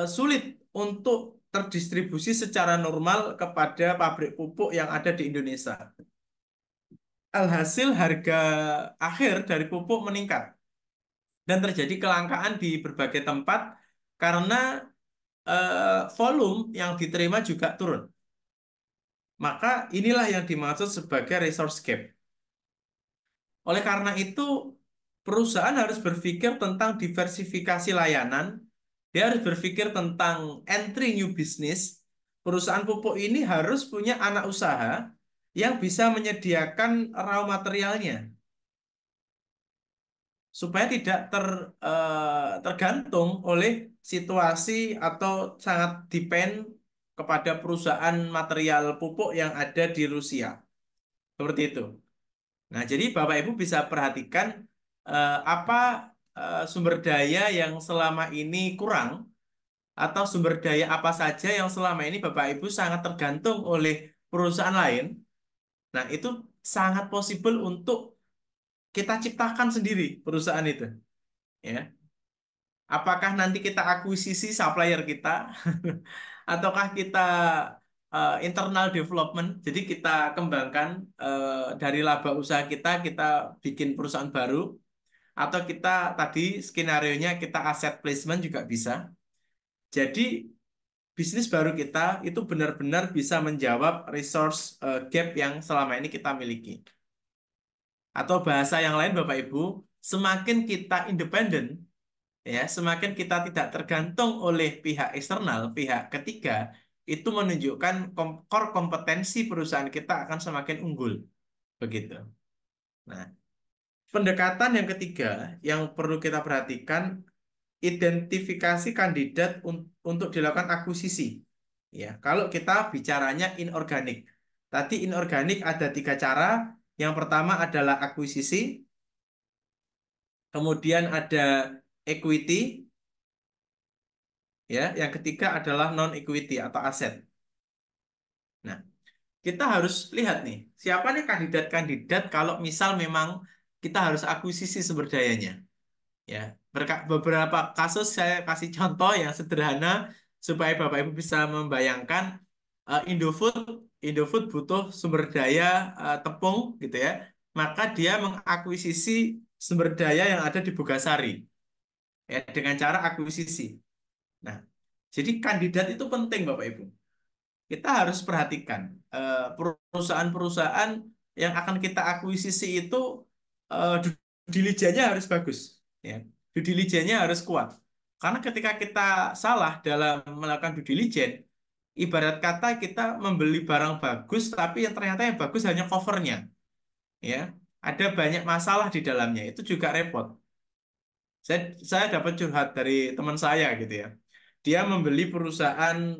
sulit untuk terdistribusi secara normal kepada pabrik pupuk yang ada di Indonesia. Alhasil harga akhir dari pupuk meningkat dan terjadi kelangkaan di berbagai tempat karena volume yang diterima juga turun. Maka inilah yang dimaksud sebagai resource gap. Oleh karena itu, perusahaan harus berpikir tentang diversifikasi layanan, dia harus berpikir tentang entry new business. Perusahaan pupuk ini harus punya anak usaha yang bisa menyediakan raw materialnya, supaya tidak tergantung oleh situasi atau sangat depend kepada perusahaan material pupuk yang ada di Rusia. Seperti itu. Nah, jadi Bapak Ibu bisa perhatikan apa sumber daya yang selama ini kurang atau sumber daya apa saja yang selama ini Bapak Ibu sangat tergantung oleh perusahaan lain. Nah, itu sangat possible untuk kita ciptakan sendiri perusahaan itu, ya. Apakah nanti kita akuisisi supplier kita, ataukah kita internal development, jadi kita kembangkan dari laba usaha kita, kita bikin perusahaan baru, atau kita tadi skenario-nya kita aset placement juga bisa. Jadi bisnis baru kita itu benar-benar bisa menjawab resource gap yang selama ini kita miliki. Atau bahasa yang lain Bapak Ibu, semakin kita independen, ya, semakin kita tidak tergantung oleh pihak eksternal, pihak ketiga, itu menunjukkan core kompetensi perusahaan kita akan semakin unggul, begitu. Nah, pendekatan yang ketiga yang perlu kita perhatikan, identifikasi kandidat untuk dilakukan akuisisi. Ya, kalau kita bicaranya inorganik, tadi inorganik ada 3 cara. Yang pertama adalah akuisisi, kemudian ada equity, ya, yang ketiga adalah non equity atau aset. Nah, kita harus lihat nih, siapa nih kandidat-kandidat kalau misal memang kita harus akuisisi sumber dayanya. Ya, beberapa kasus saya kasih contoh yang sederhana supaya Bapak Ibu bisa membayangkan. Indofood Indofood butuh sumber daya tepung gitu ya. Maka dia mengakuisisi sumber daya yang ada di Bogasari ya dengan cara akuisisi. Nah, jadi kandidat itu penting Bapak Ibu. Kita harus perhatikan perusahaan-perusahaan yang akan kita akuisisi itu due diligence-nya harus bagus ya. Due diligence-nya harus kuat. Karena ketika kita salah dalam melakukan due diligence, ibarat kata kita membeli barang bagus tapi yang ternyata yang bagus hanya covernya ya. Ada banyak masalah di dalamnya, itu juga repot. Saya dapat curhat dari teman saya gitu ya. Dia membeli perusahaan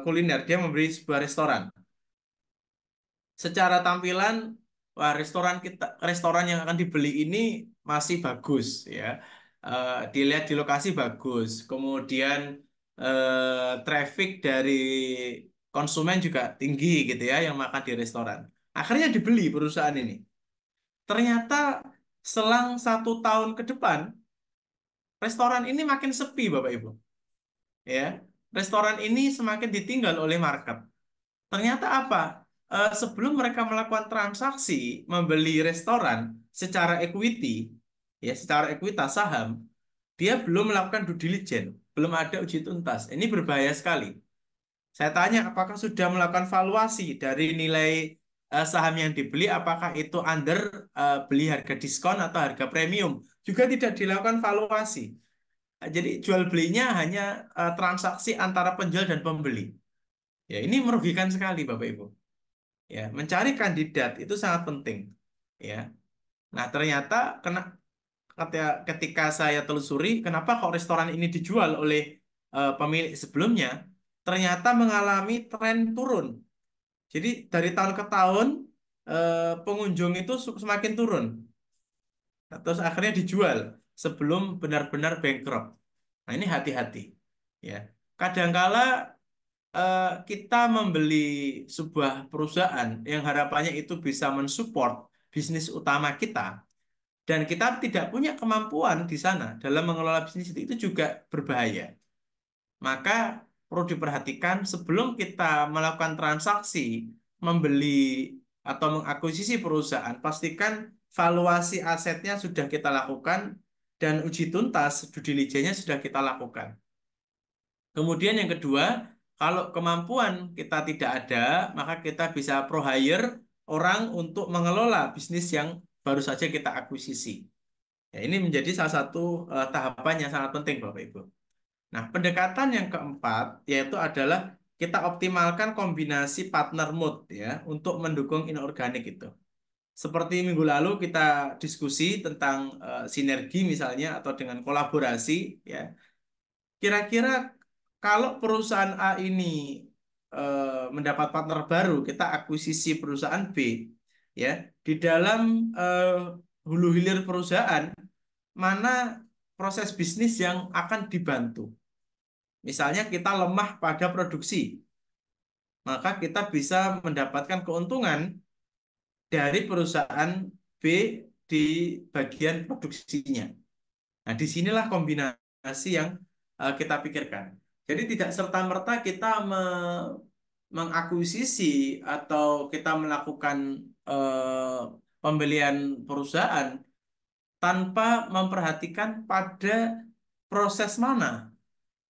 kuliner, dia membeli sebuah restoran. Secara tampilan, wah restoran yang akan dibeli ini masih bagus ya. Dilihat di lokasi bagus. Kemudian traffic dari konsumen juga tinggi gitu ya yang makan di restoran. Akhirnya dibeli perusahaan ini. Ternyata selang 1 tahun ke depan, restoran ini makin sepi, Bapak Ibu. Ya, restoran ini semakin ditinggal oleh market. Ternyata apa? Sebelum mereka melakukan transaksi membeli restoran secara equity, ya secara ekuitas saham, dia belum melakukan due diligence, belum ada uji tuntas. Ini berbahaya sekali. Saya tanya, apakah sudah melakukan valuasi dari nilai saham yang dibeli, apakah itu under beli harga diskon atau harga premium? Juga tidak dilakukan valuasi. Jadi jual belinya hanya transaksi antara penjual dan pembeli. Ya, ini merugikan sekali Bapak Ibu. Ya, mencari kandidat itu sangat penting. Ya. Nah, ternyata ketika saya telusuri, kenapa kok restoran ini dijual oleh pemilik sebelumnya, ternyata mengalami tren turun. Jadi dari tahun ke tahun pengunjung itu semakin turun. Nah, terus akhirnya dijual sebelum benar-benar bankrupt. Nah, ini hati-hati. Ya, kadangkala kita membeli sebuah perusahaan yang harapannya itu bisa mensupport bisnis utama kita, dan kita tidak punya kemampuan di sana dalam mengelola bisnis itu juga berbahaya. Maka perlu diperhatikan sebelum kita melakukan transaksi membeli atau mengakuisisi perusahaan, pastikan valuasi asetnya sudah kita lakukan dan uji tuntas due diligence-nya sudah kita lakukan. Kemudian yang kedua, kalau kemampuan kita tidak ada, maka kita bisa pro hire orang untuk mengelola bisnis yang baru saja kita akuisisi. Ya, ini menjadi salah satu tahapan yang sangat penting, Bapak Ibu. Nah, pendekatan yang keempat yaitu adalah kita optimalkan kombinasi partner mood ya untuk mendukung inorganik itu. Seperti minggu lalu kita diskusi tentang sinergi misalnya atau dengan kolaborasi ya. Kira-kira kalau perusahaan A ini mendapat partner baru, kita akuisisi perusahaan B, ya, di dalam hulu hilir perusahaan mana proses bisnis yang akan dibantu. Misalnya kita lemah pada produksi, maka kita bisa mendapatkan keuntungan dari perusahaan B di bagian produksinya. Nah, disinilah kombinasi yang kita pikirkan. Jadi tidak serta-merta kita mengakuisisi atau kita melakukan pembelian perusahaan tanpa memperhatikan pada proses mana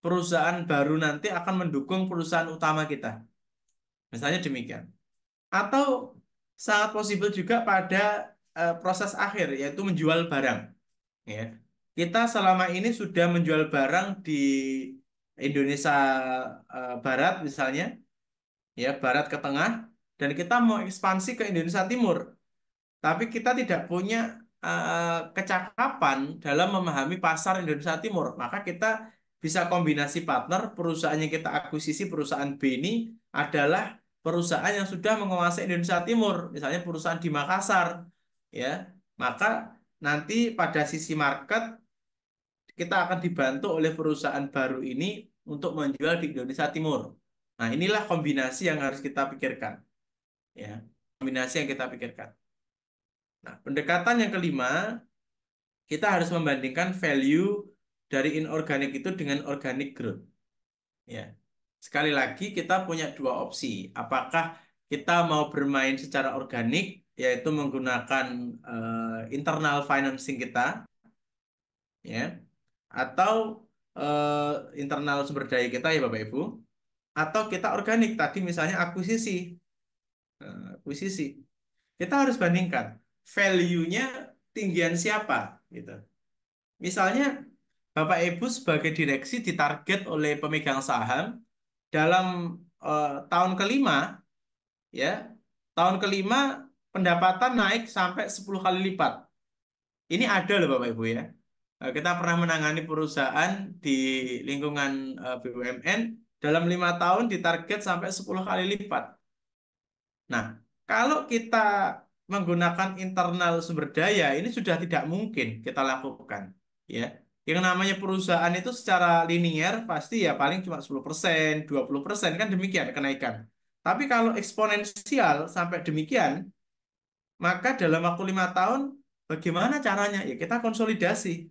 perusahaan baru nanti akan mendukung perusahaan utama kita. Misalnya demikian. Atau sangat possible juga pada proses akhir, yaitu menjual barang. Ya. Kita selama ini sudah menjual barang di Indonesia Barat misalnya, ya Barat ke tengah, dan kita mau ekspansi ke Indonesia Timur, tapi kita tidak punya kecakapan dalam memahami pasar Indonesia Timur, maka kita bisa kombinasi partner. Perusahaan yang kita akuisisi, perusahaan B ini adalah perusahaan yang sudah menguasai Indonesia Timur, misalnya perusahaan di Makassar, ya, maka nanti pada sisi market kita akan dibantu oleh perusahaan baru ini untuk menjual di Indonesia Timur. Nah, inilah kombinasi yang harus kita pikirkan. Ya, kombinasi yang kita pikirkan. Nah, pendekatan yang kelima, kita harus membandingkan value dari inorganic itu dengan organic growth. Ya. Sekali lagi kita punya dua opsi. Apakah kita mau bermain secara organik, yaitu menggunakan internal financing kita, ya, atau internal sumber daya kita ya Bapak Ibu, atau kita organik tadi misalnya akuisisi. Akuisisi. Kita harus bandingkan value-nya tinggian siapa gitu. Misalnya Bapak Ibu sebagai direksi ditarget oleh pemegang saham dalam tahun kelima, ya, tahun kelima pendapatan naik sampai 10 kali lipat. Ini ada loh Bapak Ibu ya. Kita pernah menangani perusahaan di lingkungan BUMN dalam 5 tahun ditarget sampai 10 kali lipat. Nah, kalau kita menggunakan internal sumber daya, ini sudah tidak mungkin kita lakukan. Ya, yang namanya perusahaan itu secara linier pasti ya paling cuma 10%, 20% kan demikian kenaikan. Tapi kalau eksponensial sampai demikian, maka dalam waktu 5 tahun, bagaimana caranya? Ya kita konsolidasi.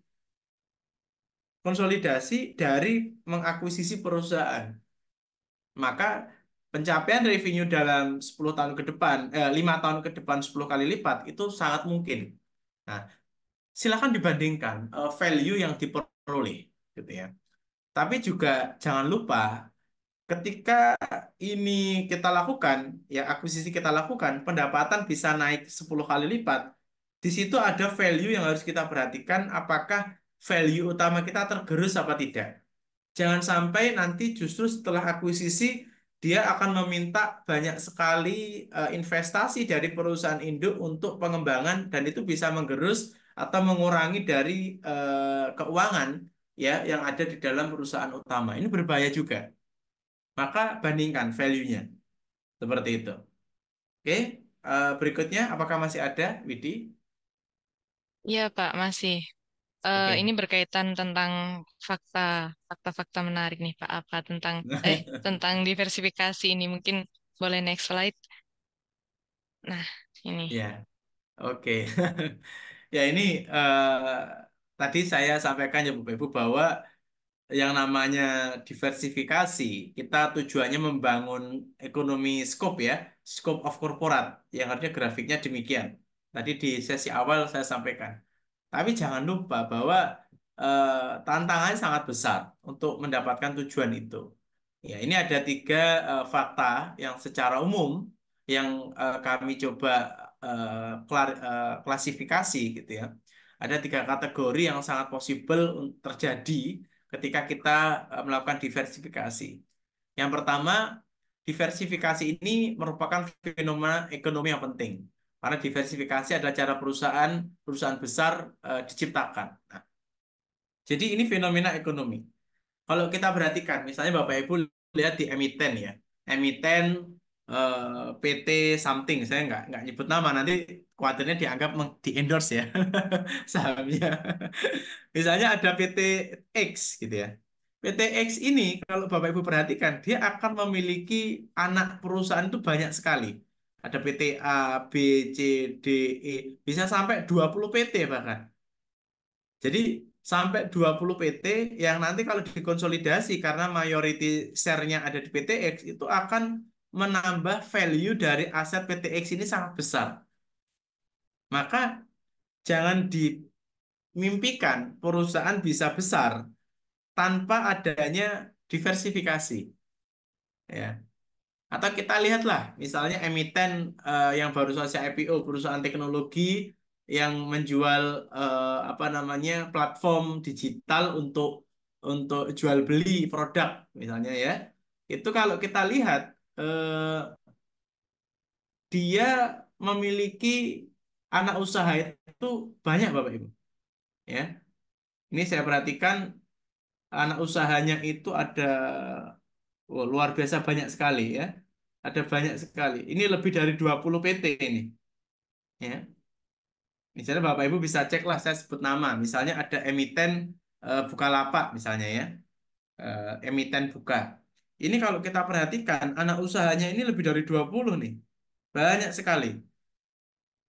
Konsolidasi dari mengakuisisi perusahaan. Maka pencapaian revenue dalam 10 tahun ke depan, 5 tahun ke depan 10 kali lipat itu sangat mungkin. Nah, silakan dibandingkan value yang diperoleh, gitu ya. Tapi juga jangan lupa ketika ini kita lakukan, ya akuisisi kita lakukan, pendapatan bisa naik 10 kali lipat. Di situ ada value yang harus kita perhatikan, apakah value utama kita tergerus apa tidak. Jangan sampai nanti justru setelah akuisisi dia akan meminta banyak sekali investasi dari perusahaan induk untuk pengembangan dan itu bisa menggerus atau mengurangi dari keuangan ya yang ada di dalam perusahaan utama. Ini berbahaya juga. Maka bandingkan value-nya seperti itu. Oke, berikutnya apakah masih ada, Widi? Iya, Pak, masih. Ini Oke. berkaitan tentang fakta, fakta-fakta menarik nih, Pak. Apa tentang diversifikasi ini? Mungkin boleh next slide. Nah, ini. Ya, oke. Ya ini tadi saya sampaikan ya Bapak Ibu bahwa yang namanya diversifikasi, kita tujuannya membangun ekonomi scope ya, scope of corporate, yang artinya grafiknya demikian. Tadi di sesi awal saya sampaikan. Tapi jangan lupa bahwa tantangannya sangat besar untuk mendapatkan tujuan itu. Ya, ini ada 3 fakta yang secara umum yang kami coba klasifikasi gitu ya. Ada 3 kategori yang sangat possible terjadi ketika kita melakukan diversifikasi. Yang pertama, diversifikasi ini merupakan fenomena ekonomi yang penting. Karena diversifikasi adalah cara perusahaan besar diciptakan. Nah, jadi ini fenomena ekonomi. Kalau kita perhatikan, misalnya Bapak Ibu lihat di emiten ya, emiten PT something, saya nggak nyebut nama, nanti khawatirnya dianggap di endorse ya sahamnya. Misalnya ada PT X gitu ya. PT X ini kalau Bapak Ibu perhatikan, dia akan memiliki anak perusahaan itu banyak sekali. Ada PT A, B, C, D, E, bisa sampai 20 PT bahkan. Jadi sampai 20 PT yang nanti kalau dikonsolidasi karena mayority share-nya ada di PT X itu akan menambah value dari aset PT X ini sangat besar. Maka jangan dimimpikan perusahaan bisa besar tanpa adanya diversifikasi. Ya. Atau kita lihatlah, misalnya emiten yang baru saja IPO, perusahaan teknologi yang menjual apa namanya platform digital untuk jual beli produk, misalnya ya. Itu kalau kita lihat dia memiliki anak usaha itu banyak Bapak Ibu. Ya, ini saya perhatikan anak usahanya itu ada luar biasa banyak sekali ya. Ada banyak sekali. Ini lebih dari 20 PT ini. Ya. Misalnya Bapak Ibu bisa cek lah, saya sebut nama. Misalnya ada emiten Bukalapak misalnya ya. Emiten Buka. Ini kalau kita perhatikan, anak usahanya ini lebih dari 20 nih. Banyak sekali.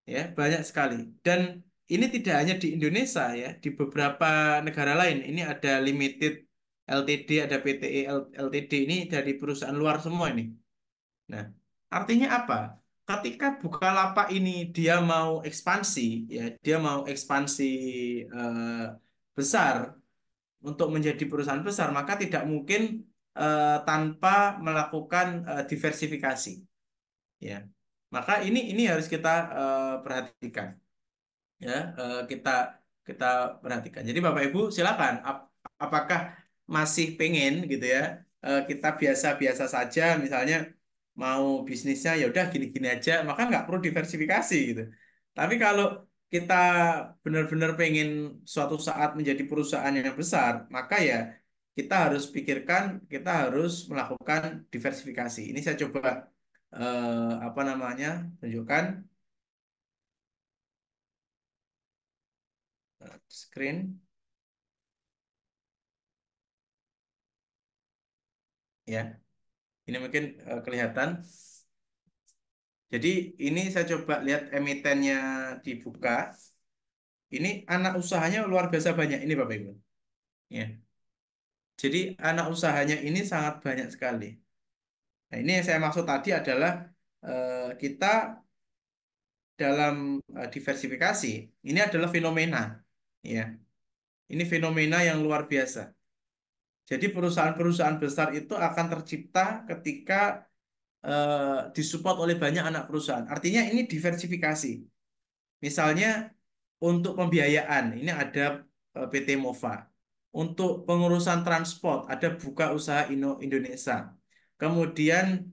Ya, banyak sekali. Dan ini tidak hanya di Indonesia ya, di beberapa negara lain. Ini ada Limited LTD, ada PTE LTD, ini dari perusahaan luar semua ini. Nah, artinya apa? Ketika Bukalapak ini dia mau ekspansi, ya, dia mau ekspansi besar untuk menjadi perusahaan besar, maka tidak mungkin tanpa melakukan diversifikasi, ya. Maka ini harus kita perhatikan, ya, kita kita perhatikan. Jadi Bapak Ibu silakan, apakah masih pengen gitu ya, kita biasa-biasa saja, misalnya mau bisnisnya ya udah gini-gini aja, maka nggak perlu diversifikasi gitu. Tapi kalau kita benar-benar pengen suatu saat menjadi perusahaan yang besar, maka ya kita harus pikirkan, kita harus melakukan diversifikasi. Ini saya coba apa namanya tunjukkan screen, ya. Ini mungkin kelihatan. Jadi ini saya coba lihat emitennya dibuka. Ini anak usahanya luar biasa banyak ini Bapak Ibu. Ya. Jadi anak usahanya ini sangat banyak sekali. Nah, ini yang saya maksud tadi adalah kita dalam diversifikasi ini adalah fenomena, ya. Ini fenomena yang luar biasa. Jadi perusahaan-perusahaan besar itu akan tercipta ketika disupport oleh banyak anak perusahaan. Artinya ini diversifikasi. Misalnya untuk pembiayaan, ini ada PT Mova. Untuk pengurusan transport, ada Buka Usaha Indonesia. Kemudian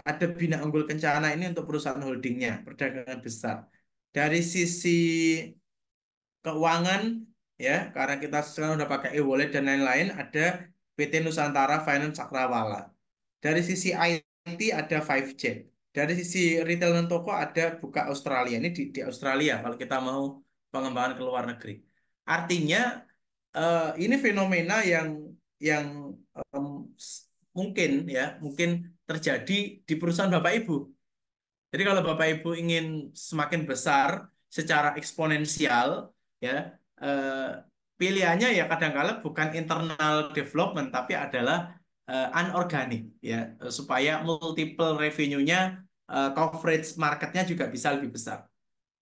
ada Bina Unggul Kencana, ini untuk perusahaan holdingnya, perdagangan besar. Dari sisi keuangan, ya, karena kita sekarang udah pakai e-wallet dan lain-lain, ada PT Nusantara Finance Cakrawala. Dari sisi IT ada 5Jet. Dari sisi retail dan toko ada Buka Australia. Ini di Australia kalau kita mau pengembangan ke luar negeri. Artinya ini fenomena yang mungkin ya mungkin terjadi di perusahaan Bapak Ibu. Jadi kalau Bapak Ibu ingin semakin besar secara eksponensial, ya, eh, pilihannya ya kadang-kala bukan internal development tapi adalah unorganik, ya, supaya multiple revenue-nya, coverage marketnya juga bisa lebih besar.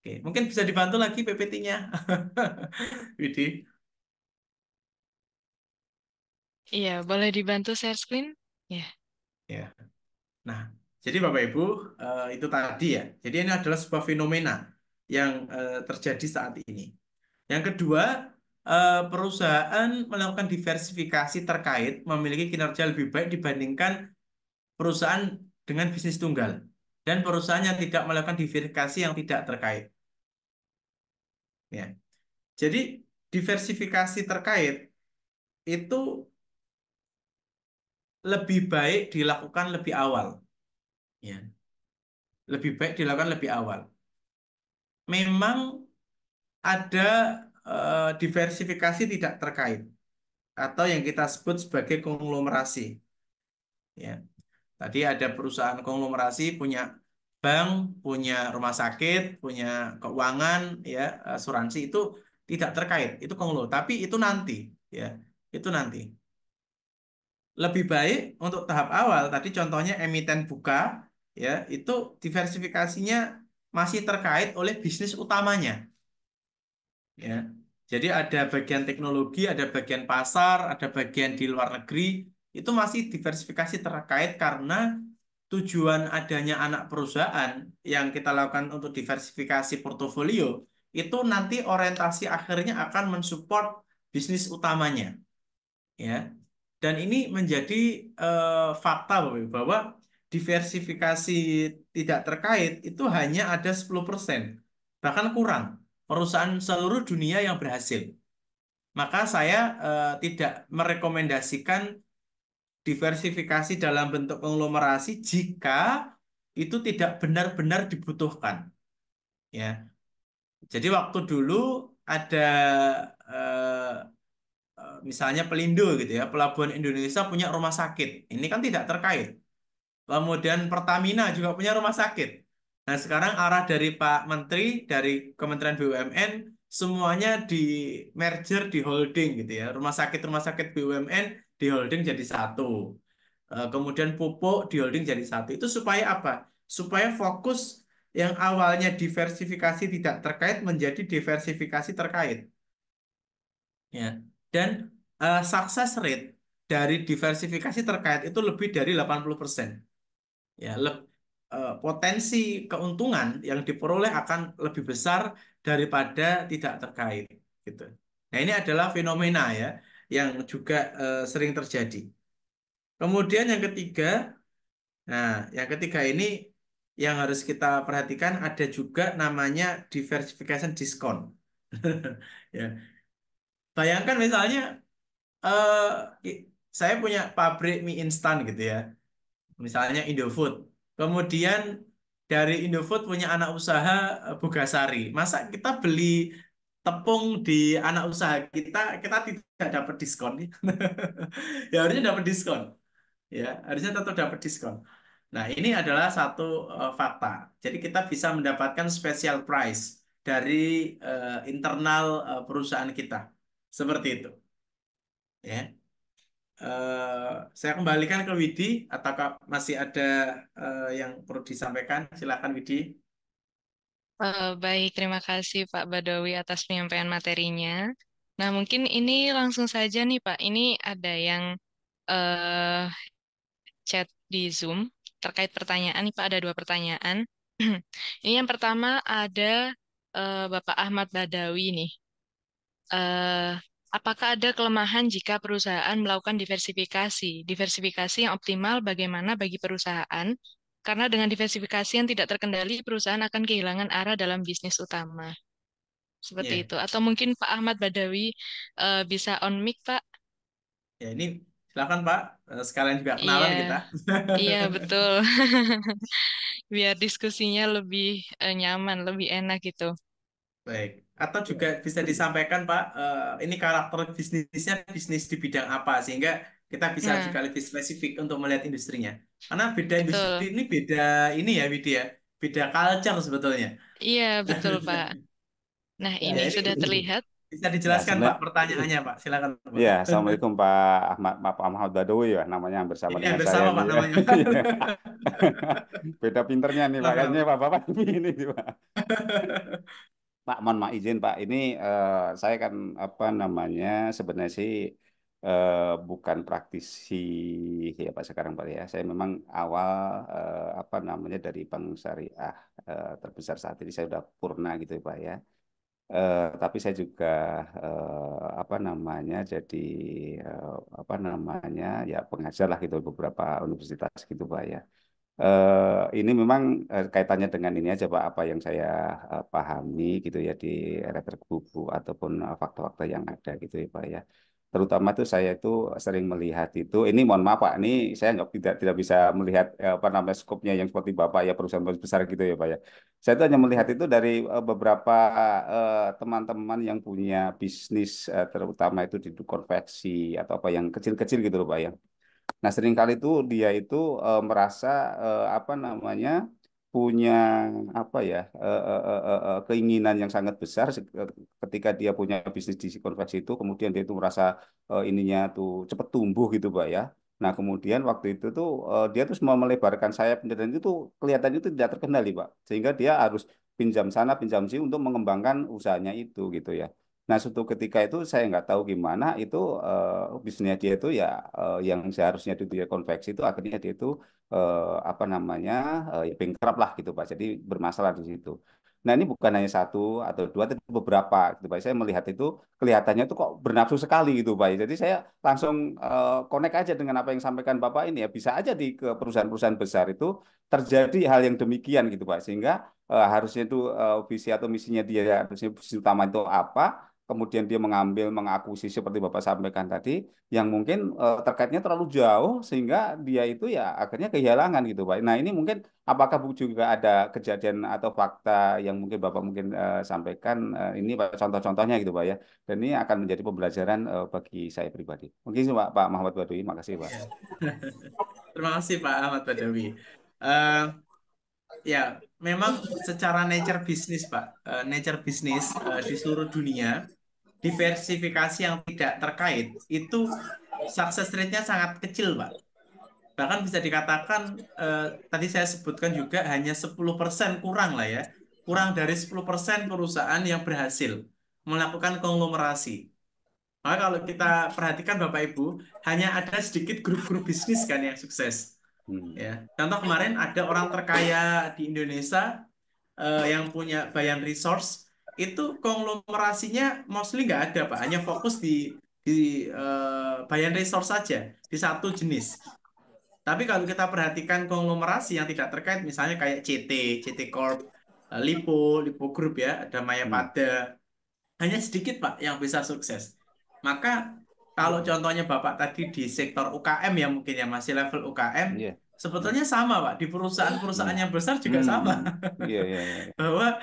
Oke, mungkin bisa dibantu lagi PPT-nya, Widi. Iya, boleh dibantu share screen? Ya. Ya. Nah, jadi Bapak Ibu, itu tadi ya. Jadi ini adalah sebuah fenomena yang terjadi saat ini. Yang kedua, perusahaan melakukan diversifikasi terkait memiliki kinerja lebih baik dibandingkan perusahaan dengan bisnis tunggal dan perusahaan yang tidak melakukan diversifikasi yang tidak terkait. Ya. Jadi diversifikasi terkait itu lebih baik dilakukan lebih awal. Ya. Lebih baik dilakukan lebih awal. Memang ada diversifikasi tidak terkait atau yang kita sebut sebagai konglomerasi. Ya, tadi ada perusahaan konglomerasi punya bank, punya rumah sakit, punya keuangan, ya, asuransi itu tidak terkait, itu konglo. Tapi itu nanti, ya, itu nanti. Lebih baik untuk tahap awal. Tadi contohnya emiten buka, ya, itu diversifikasinya masih terkait oleh bisnis utamanya. Ya. Jadi ada bagian teknologi, ada bagian pasar, ada bagian di luar negeri, itu masih diversifikasi terkait karena tujuan adanya anak perusahaan yang kita lakukan untuk diversifikasi portofolio itu nanti orientasi akhirnya akan mensupport bisnis utamanya, ya. Dan ini menjadi fakta Bapak Ibu, bahwa diversifikasi tidak terkait itu hanya ada 10%, bahkan kurang. Perusahaan seluruh dunia yang berhasil. Maka saya tidak merekomendasikan diversifikasi dalam bentuk konglomerasi jika itu tidak benar-benar dibutuhkan. Ya, jadi waktu dulu ada eh, misalnya Pelindo gitu ya, Pelabuhan Indonesia punya rumah sakit. Ini kan tidak terkait. Kemudian Pertamina juga punya rumah sakit. Nah, sekarang arah dari Pak Menteri, dari Kementerian BUMN, semuanya di merger, di holding gitu ya. Rumah sakit BUMN di holding jadi satu. Kemudian pupuk di holding jadi satu. Itu supaya apa? Supaya fokus yang awalnya diversifikasi tidak terkait menjadi diversifikasi terkait. Ya. Dan success rate dari diversifikasi terkait itu lebih dari 80%. Ya, potensi keuntungan yang diperoleh akan lebih besar daripada tidak terkait gitu. Nah, ini adalah fenomena ya yang juga sering terjadi. Kemudian yang ketiga ini yang harus kita perhatikan ada juga namanya diversification diskon. Ya, bayangkan misalnya eh, saya punya pabrik mie instan gitu ya, misalnya Indofood. Kemudian dari Indofood punya anak usaha Bogasari. Masa kita beli tepung di anak usaha kita, kita tidak dapat diskon? Ya harusnya dapat diskon. Ya, harusnya tetap dapat diskon. Nah, ini adalah satu fakta. Jadi kita bisa mendapatkan special price dari internal perusahaan kita. Seperti itu. Ya. Saya kembalikan ke Widi, ataukah masih ada yang perlu disampaikan? Silakan Widi. Baik, terima kasih Pak Badawi atas penyampaian materinya. Nah, mungkin ini langsung saja nih Pak. Ini ada yang eh, chat di Zoom terkait pertanyaan nih Pak. Ada dua pertanyaan. Ini yang pertama ada Bapak Ahmad Badawi nih. Eh, apakah ada kelemahan jika perusahaan melakukan diversifikasi? Diversifikasi yang optimal bagaimana bagi perusahaan? Karena dengan diversifikasi yang tidak terkendali, perusahaan akan kehilangan arah dalam bisnis utama. Seperti Ya, itu. Atau mungkin Pak Ahmad Badawi bisa on mic, Pak? ya ini silakan Pak. Sekalian juga Iya, kenalan kita. iya betul. Biar diskusinya lebih nyaman, lebih enak gitu. Baik. Atau juga bisa disampaikan Pak, ini karakter bisnisnya bisnis di bidang apa sehingga kita bisa Nah, juga lebih spesifik untuk melihat industrinya. Karena beda industri betul. ini beda ini ya Widi ya, beda culture sebetulnya. Iya, betul, Pak. Nah, Ya ini ini sudah terlihat. bisa Ya, dijelaskan Pak sebenarnya, pertanyaannya Pak. Silakan Pak. ya, Assalamualaikum Pak Ahmad Badawi ya, namanya yang bersama Ini dengan hampir saya sama nih. Pak namanya. Iya. Beda pinternya nih Pak, kayaknya Sama-sama. Bapak ini nih Pak. Pak, mohon maaf izin Pak, ini saya kan apa namanya sebenarnya sih bukan praktisi ya Pak sekarang Pak ya. Saya memang awal apa namanya dari bank syariah terbesar saat ini saya sudah purna gitu ya Pak ya. Tapi saya juga apa namanya jadi apa namanya ya pengajar lah gitu beberapa universitas gitu Pak ya. Ini memang kaitannya dengan ini aja Pak apa yang saya pahami gitu ya di retrek buku ataupun fakta-fakta yang ada gitu ya Pak ya. Terutama tuh saya itu sering melihat itu, ini mohon maaf Pak, ini saya nggak tidak bisa melihat apa namanya skopnya yang seperti Bapak ya perusahaan besar gitu ya Pak ya. Saya itu hanya melihat itu dari beberapa teman-teman yang punya bisnis terutama itu di konveksi atau apa yang kecil-kecil gitu loh Pak ya. Nah, seringkali itu dia itu merasa apa namanya punya apa ya keinginan yang sangat besar ketika dia punya bisnis di si konveksi itu, kemudian dia itu merasa ininya tuh cepat tumbuh gitu, Pak ya. Nah, kemudian waktu itu tuh dia tuh mau melebarkan sayap dan itu tuh kelihatannya itu tidak terkendali, Pak. Sehingga dia harus pinjam sana, pinjam sini untuk mengembangkan usahanya itu gitu ya. Nah, suatu ketika itu saya nggak tahu gimana itu bisnisnya dia itu ya yang seharusnya itu dia konveksi itu akhirnya dia itu apa namanya ya bankrupt lah gitu Pak. Jadi bermasalah di situ. Nah, ini bukan hanya satu atau dua, tapi beberapa gitu Pak. Saya melihat itu kelihatannya itu kok bernafsu sekali gitu Pak. Jadi saya langsung connect aja dengan apa yang sampaikan Bapak ini ya. Bisa aja di ke perusahaan-perusahaan besar itu terjadi hal yang demikian gitu Pak. Sehingga harusnya itu visi atau misinya dia harusnya visi utama itu apa kemudian dia mengambil mengakuisisi seperti Bapak sampaikan tadi yang mungkin terkaitnya terlalu jauh sehingga dia itu ya akhirnya kehilangan gitu Pak. Nah, ini mungkin apakah Bu juga ada kejadian atau fakta yang mungkin Bapak mungkin sampaikan ini Pak contoh-contohnya gitu Pak ya. Dan ini akan menjadi pembelajaran bagi saya pribadi. Mungkin itu Pak Muhammad Badui. Makasih Pak. Terima kasih Pak Ahmad Badawi. Eh, ya, memang secara nature bisnis, Pak, nature bisnis di seluruh dunia, diversifikasi yang tidak terkait itu success rate-nya sangat kecil, Pak. Bahkan bisa dikatakan tadi saya sebutkan juga hanya 10% kurang lah ya. Kurang dari 10% perusahaan yang berhasil melakukan konglomerasi. Maka kalau kita perhatikan Bapak Ibu, hanya ada sedikit grup-grup bisnis kan yang sukses. Ya. Contoh kemarin ada orang terkaya di Indonesia yang punya Bayan Resource, itu konglomerasinya mostly nggak ada Pak, hanya fokus di Bayan Resource saja, di satu jenis. Tapi kalau kita perhatikan konglomerasi yang tidak terkait, misalnya kayak CT Corp, Lipo Group ya, ada Mayapada, hanya sedikit Pak yang bisa sukses. Maka kalau contohnya Bapak tadi di sektor UKM ya mungkin ya masih level UKM, sebetulnya sama Pak, di perusahaan-perusahaan yang besar juga sama. Bahwa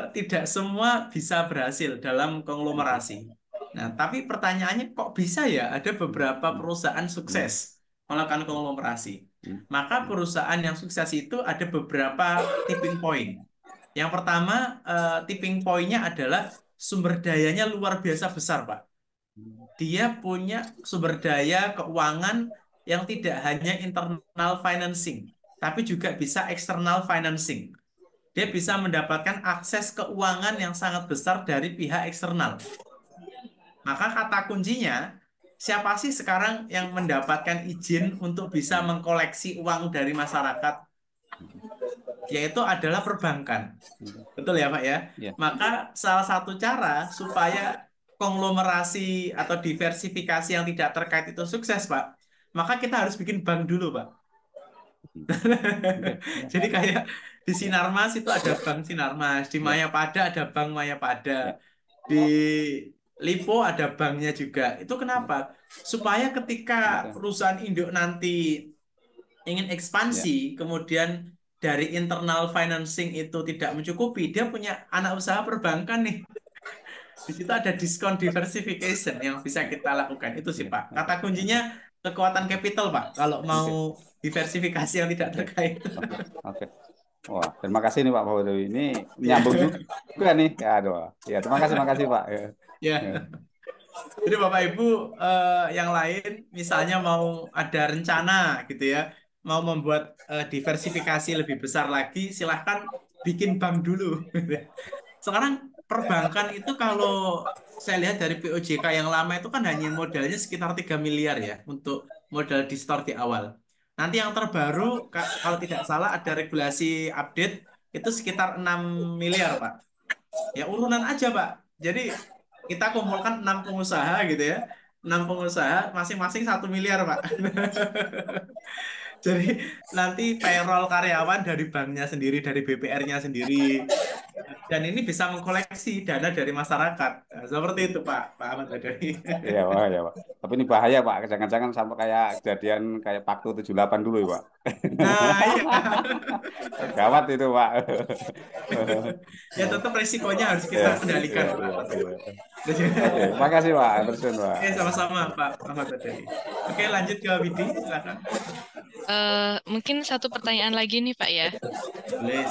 tidak semua bisa berhasil dalam konglomerasi. Nah, tapi pertanyaannya kok bisa ya ada beberapa perusahaan sukses melakukan konglomerasi. Maka perusahaan yang sukses itu ada beberapa tipping point. Yang pertama, tipping point-nya adalah sumber dayanya luar biasa besar, Pak. Dia punya sumber daya keuangan yang tidak hanya internal financing, tapi juga bisa external financing. Dia bisa mendapatkan akses keuangan yang sangat besar dari pihak eksternal. Maka kata kuncinya, siapa sih sekarang yang mendapatkan izin untuk bisa mengkoleksi uang dari masyarakat? Yaitu adalah perbankan. Betul ya Pak ya? Maka salah satu cara supaya konglomerasi atau diversifikasi yang tidak terkait itu sukses Pak, maka kita harus bikin bank dulu Pak. Jadi kayak di Sinarmas itu ada bank Sinarmas, di Mayapada ada bank Mayapada, di Lipo ada banknya juga. Itu kenapa? Supaya ketika perusahaan induk nanti ingin ekspansi, kemudian dari internal financing itu tidak mencukupi, dia punya anak usaha perbankan nih. Di situ ada diskon diversification yang bisa kita lakukan. Itu sih Pak. Kata kuncinya kekuatan capital Pak. Kalau mau diversifikasi yang tidak terkait. Oke. Wah, terima kasih nih Pak Fauzi. Ini nyambung juga nih. Ya, aduh. Ya, terima kasih Pak. Ya. Jadi Bapak Ibu yang lain misalnya mau ada rencana gitu ya, mau membuat diversifikasi lebih besar lagi, silahkan bikin bank dulu. Sekarang perbankan itu kalau saya lihat dari POJK yang lama itu kan hanya modalnya sekitar 3 miliar ya untuk modal di store di awal. Nanti yang terbaru kalau tidak salah ada regulasi update itu sekitar 6 miliar Pak. Ya urunan aja Pak. Jadi kita kumpulkan 6 pengusaha gitu ya. 6 pengusaha masing-masing 1 miliar Pak. Jadi nanti payroll karyawan dari banknya sendiri, dari BPR-nya sendiri. Dan ini bisa mengkoleksi dana dari masyarakat. Nah, seperti itu Pak Ahmad Badani. Iya Pak. Tapi ini bahaya Pak. Jangan-jangan sampai kayak kejadian kayak Paktu 78 dulu ya Pak. Nah iya. Gawat itu Pak. Ya tetap resikonya harus kita kendalikan. Oke, makasih Pak. Terus Pak. Oke, sama-sama Pak Ahmad Badani. Oke, lanjut ke Widi, silakan. Mungkin satu pertanyaan lagi nih Pak ya. Boleh,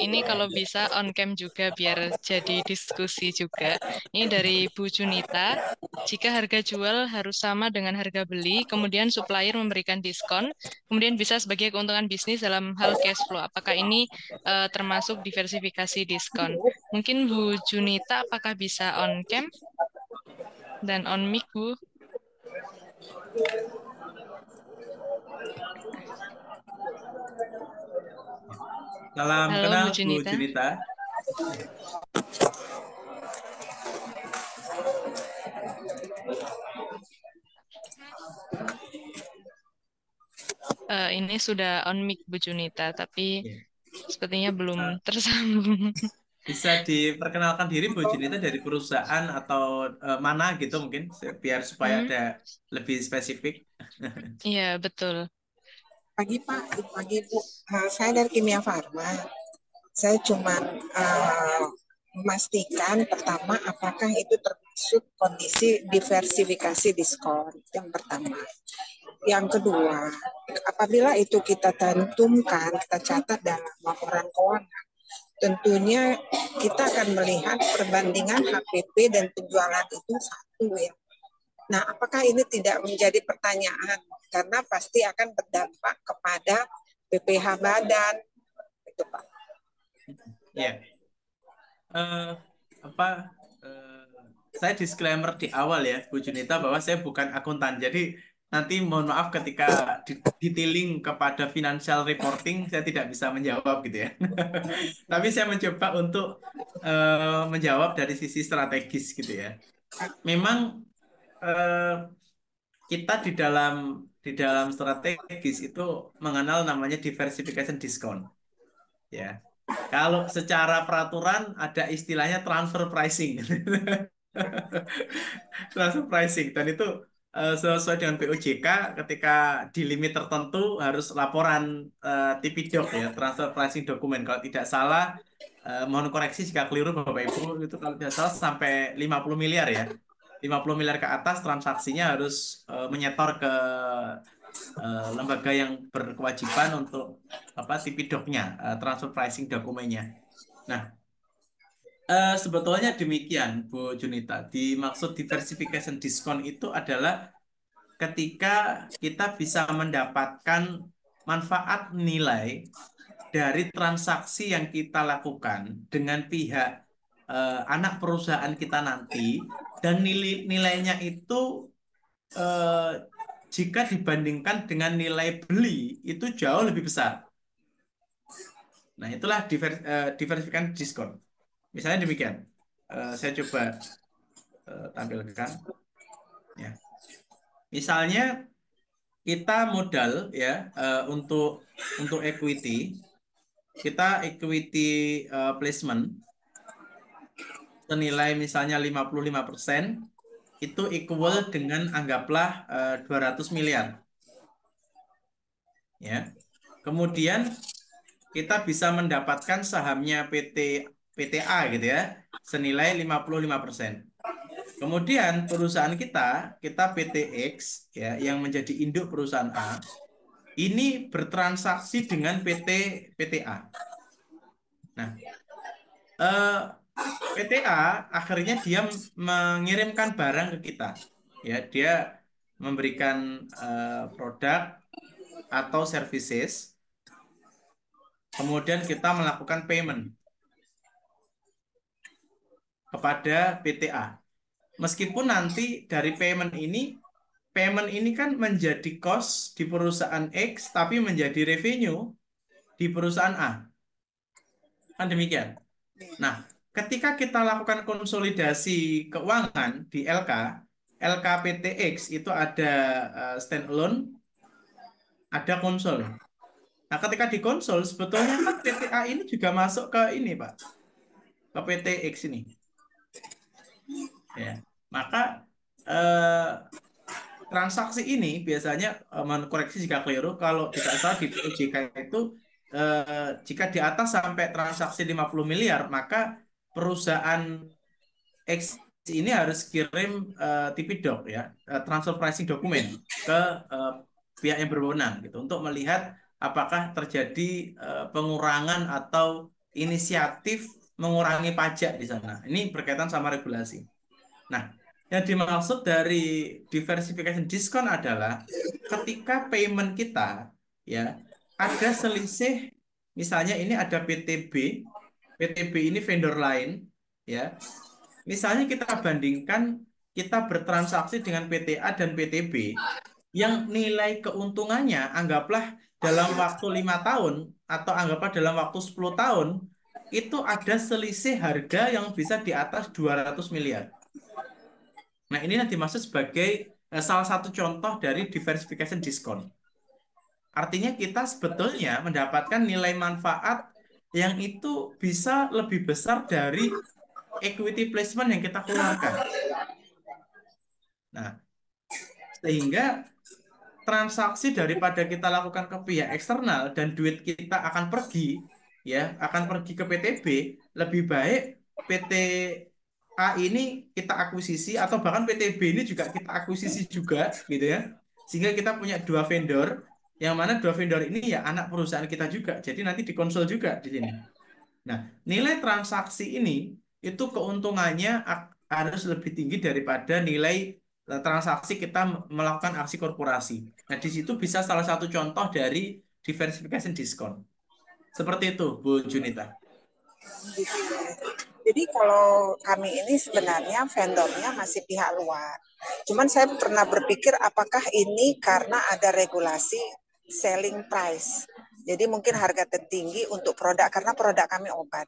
Ini kalau bisa on cam juga biar jadi diskusi juga. Ini dari Bu Junita. Jika harga jual harus sama dengan harga beli, kemudian supplier memberikan diskon, kemudian bisa sebagai keuntungan bisnis dalam hal cash flow. Apakah ini termasuk diversifikasi diskon? Mungkin Bu Junita apakah bisa on cam dan on mic Bu? Salam Halo, kenal Bu Junita. Bu Junita. Ini sudah on mic Bu Junita, tapi sepertinya belum tersambung. Bisa diperkenalkan diri Bu Junita dari perusahaan atau mana gitu mungkin biar supaya ada lebih spesifik. Iya, betul. Pagi Pak, pagi Bu. Saya dari Kimia Farma. Saya cuma memastikan pertama apakah itu termasuk kondisi diversifikasi diskon. Yang pertama. Yang kedua, apabila itu kita cantumkan, kita catat dalam laporan keuangan, tentunya kita akan melihat perbandingan HPP dan penjualan itu satu ya. Nah, apakah ini tidak menjadi pertanyaan? Karena pasti akan berdampak kepada PPH badan, itu Pak. Ya, apa? Saya disclaimer di awal ya, Bu Junita, bahwa saya bukan akuntan. Jadi nanti mohon maaf ketika detailing kepada financial reporting saya tidak bisa menjawab gitu ya. Tapi saya mencoba untuk menjawab dari sisi strategis gitu ya. Memang kita di dalam strategis itu mengenal namanya diversification discount. Ya. Kalau secara peraturan ada istilahnya transfer pricing. Transfer pricing dan itu sesuai dengan POJK ketika di limit tertentu harus laporan TPDoc ya, transfer pricing dokumen. Kalau tidak salah mohon koreksi jika keliru Bapak Ibu, itu kalau tidak salah sampai 50 miliar ya. 50 miliar ke atas transaksinya harus menyetor ke lembaga yang berkewajiban untuk TPDoc-nya, transfer pricing dokumennya. Nah, sebetulnya demikian, Bu Junita. Dimaksud diversification diskon itu adalah ketika kita bisa mendapatkan manfaat nilai dari transaksi yang kita lakukan dengan pihak anak perusahaan kita nanti, dan nilainya itu jika dibandingkan dengan nilai beli itu jauh lebih besar. Nah, itulah diversifikan diskon. Misalnya demikian. Saya coba tampilkan. Ya. Misalnya kita modal ya untuk equity, kita equity placement senilai misalnya 55%, itu equal dengan anggaplah 200 miliar. Ya. Kemudian kita bisa mendapatkan sahamnya PTA gitu ya, senilai 55%. Kemudian perusahaan kita PTX ya, yang menjadi induk perusahaan A, ini bertransaksi dengan PTA. Nah, PTA akhirnya dia mengirimkan barang ke kita. Ya, dia memberikan produk atau services. Kemudian kita melakukan payment kepada PTA. Meskipun nanti dari payment ini kan menjadi cost di perusahaan X, tapi menjadi revenue di perusahaan A. Kan demikian. Nah, ketika kita lakukan konsolidasi keuangan di LK PTX itu ada standalone, ada konsol. Nah, ketika di konsol, sebetulnya kan PTA ini juga masuk ke ini, Pak. Ke PTX ini. Ya, maka transaksi ini biasanya mengkoreksi jika keliru, kalau tidak salah di OJK itu jika di atas sampai transaksi 50 miliar, maka perusahaan X ini harus kirim TPDoc ya, transfer pricing dokumen ke pihak yang berwenang gitu untuk melihat apakah terjadi pengurangan atau inisiatif mengurangi pajak di sana. Ini berkaitan sama regulasi. Nah, yang dimaksud dari diversification diskon adalah ketika payment kita ya ada selisih, misalnya ini ada PTB ini vendor lain ya. Misalnya kita bandingkan, kita bertransaksi dengan PTA dan PTB yang nilai keuntungannya anggaplah dalam waktu 5 tahun atau anggaplah dalam waktu 10 tahun itu ada selisih harga yang bisa di atas 200 miliar. Nah, ini yang dimaksud sebagai salah satu contoh dari diversification diskon. Artinya kita sebetulnya mendapatkan nilai manfaat yang itu bisa lebih besar dari equity placement yang kita keluarkan. Nah, sehingga transaksi daripada kita lakukan ke pihak eksternal dan duit kita akan pergi ke PTB, lebih baik PTA ini kita akuisisi atau bahkan PTB ini juga kita akuisisi juga gitu ya. Sehingga kita punya dua vendor, yang mana dua vendor ini ya anak perusahaan kita juga. Jadi nanti dikonsul juga di sini. Nah, nilai transaksi ini itu keuntungannya harus lebih tinggi daripada nilai transaksi kita melakukan aksi korporasi. Nah, di situ bisa salah satu contoh dari diversification diskon. Seperti itu, Bu Junita. Gitu. Jadi kalau kami ini sebenarnya vendornya masih pihak luar. Cuman saya pernah berpikir apakah ini karena ada regulasi selling price. Jadi mungkin harga tertinggi untuk produk karena produk kami obat.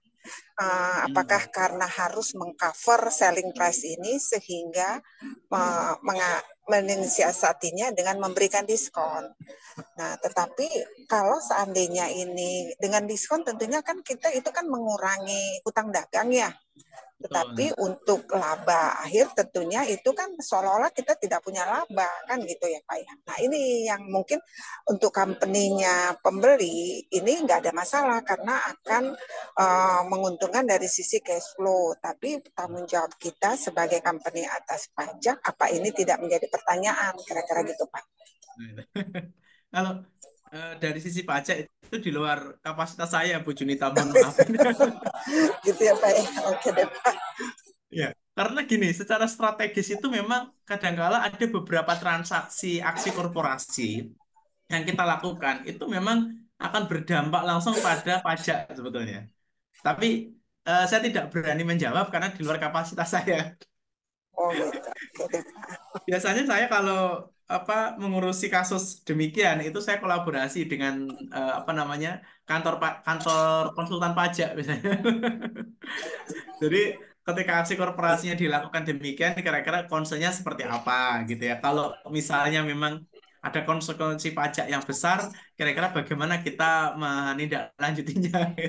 Apakah karena harus mengcover selling price ini sehingga mensiasatinya dengan memberikan diskon. Nah, tetapi kalau seandainya ini dengan diskon tentunya kan kita itu kan mengurangi hutang dagang ya. Tetapi untuk laba akhir tentunya itu kan seolah-olah kita tidak punya laba kan gitu ya Pak ya. Nah ini yang mungkin untuk company-nya pembeli ini nggak ada masalah karena akan menguntungkan dari sisi cash flow. Tapi tanggung jawab kita sebagai company atas pajak apa ini tidak menjadi pertanyaan kira-kira gitu Pak. Kalau dari sisi pajak itu di luar kapasitas saya, Bu Junita, mohon maaf. Gitu ya Pak. Oke deh Pak. Ya, karena gini, secara strategis itu memang kadangkala ada beberapa transaksi aksi korporasi yang kita lakukan itu memang akan berdampak langsung pada pajak sebetulnya. Tapi saya tidak berani menjawab karena di luar kapasitas saya. Oh gitu. Oke deh. Biasanya saya kalau mengurusi kasus demikian itu saya kolaborasi dengan kantor konsultan pajak misalnya. Jadi ketika aksi korporasinya dilakukan demikian, kira-kira concernnya seperti apa gitu ya. Kalau misalnya memang ada konsekuensi pajak yang besar, kira-kira bagaimana kita menindaklanjutinya.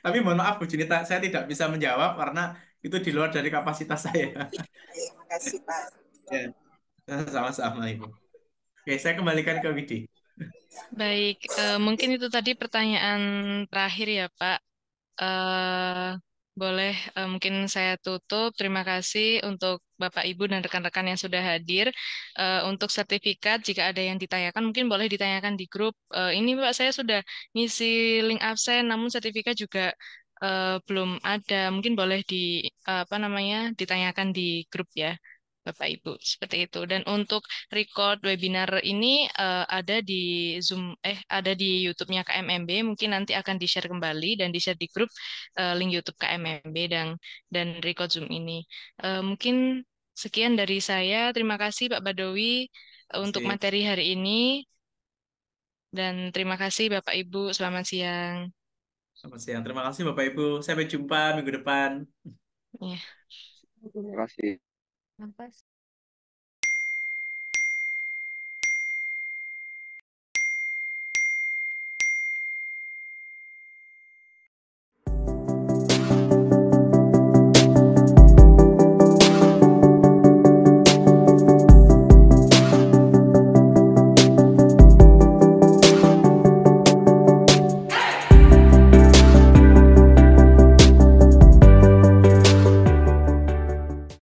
Tapi mohon maaf Bu Junita, saya tidak bisa menjawab karena itu di luar dari kapasitas saya. Terima kasih Pak. Ya, sama-sama Ibu. Oke, saya kembalikan ke Widi. Baik, mungkin itu tadi pertanyaan terakhir ya, Pak. Eh, boleh mungkin saya tutup. Terima kasih untuk Bapak, Ibu, dan rekan-rekan yang sudah hadir. Untuk sertifikat, jika ada yang ditanyakan, mungkin boleh ditanyakan di grup. Ini Pak, saya sudah ngisi link absen, namun sertifikat juga belum ada. Mungkin boleh ditanyakan di grup ya. Bapak Ibu, seperti itu. Dan untuk record webinar ini ada di Zoom, ada di YouTube-nya KMMB. Mungkin nanti akan di-share kembali dan di-share di grup link YouTube KMMB dan record Zoom ini. Mungkin sekian dari saya. Terima kasih Pak Badawi untuk Sip. materi hari ini. Dan terima kasih Bapak Ibu. Selamat siang. Selamat siang. Terima kasih Bapak Ibu. Sampai jumpa minggu depan. Ya. Terima kasih. Nafas.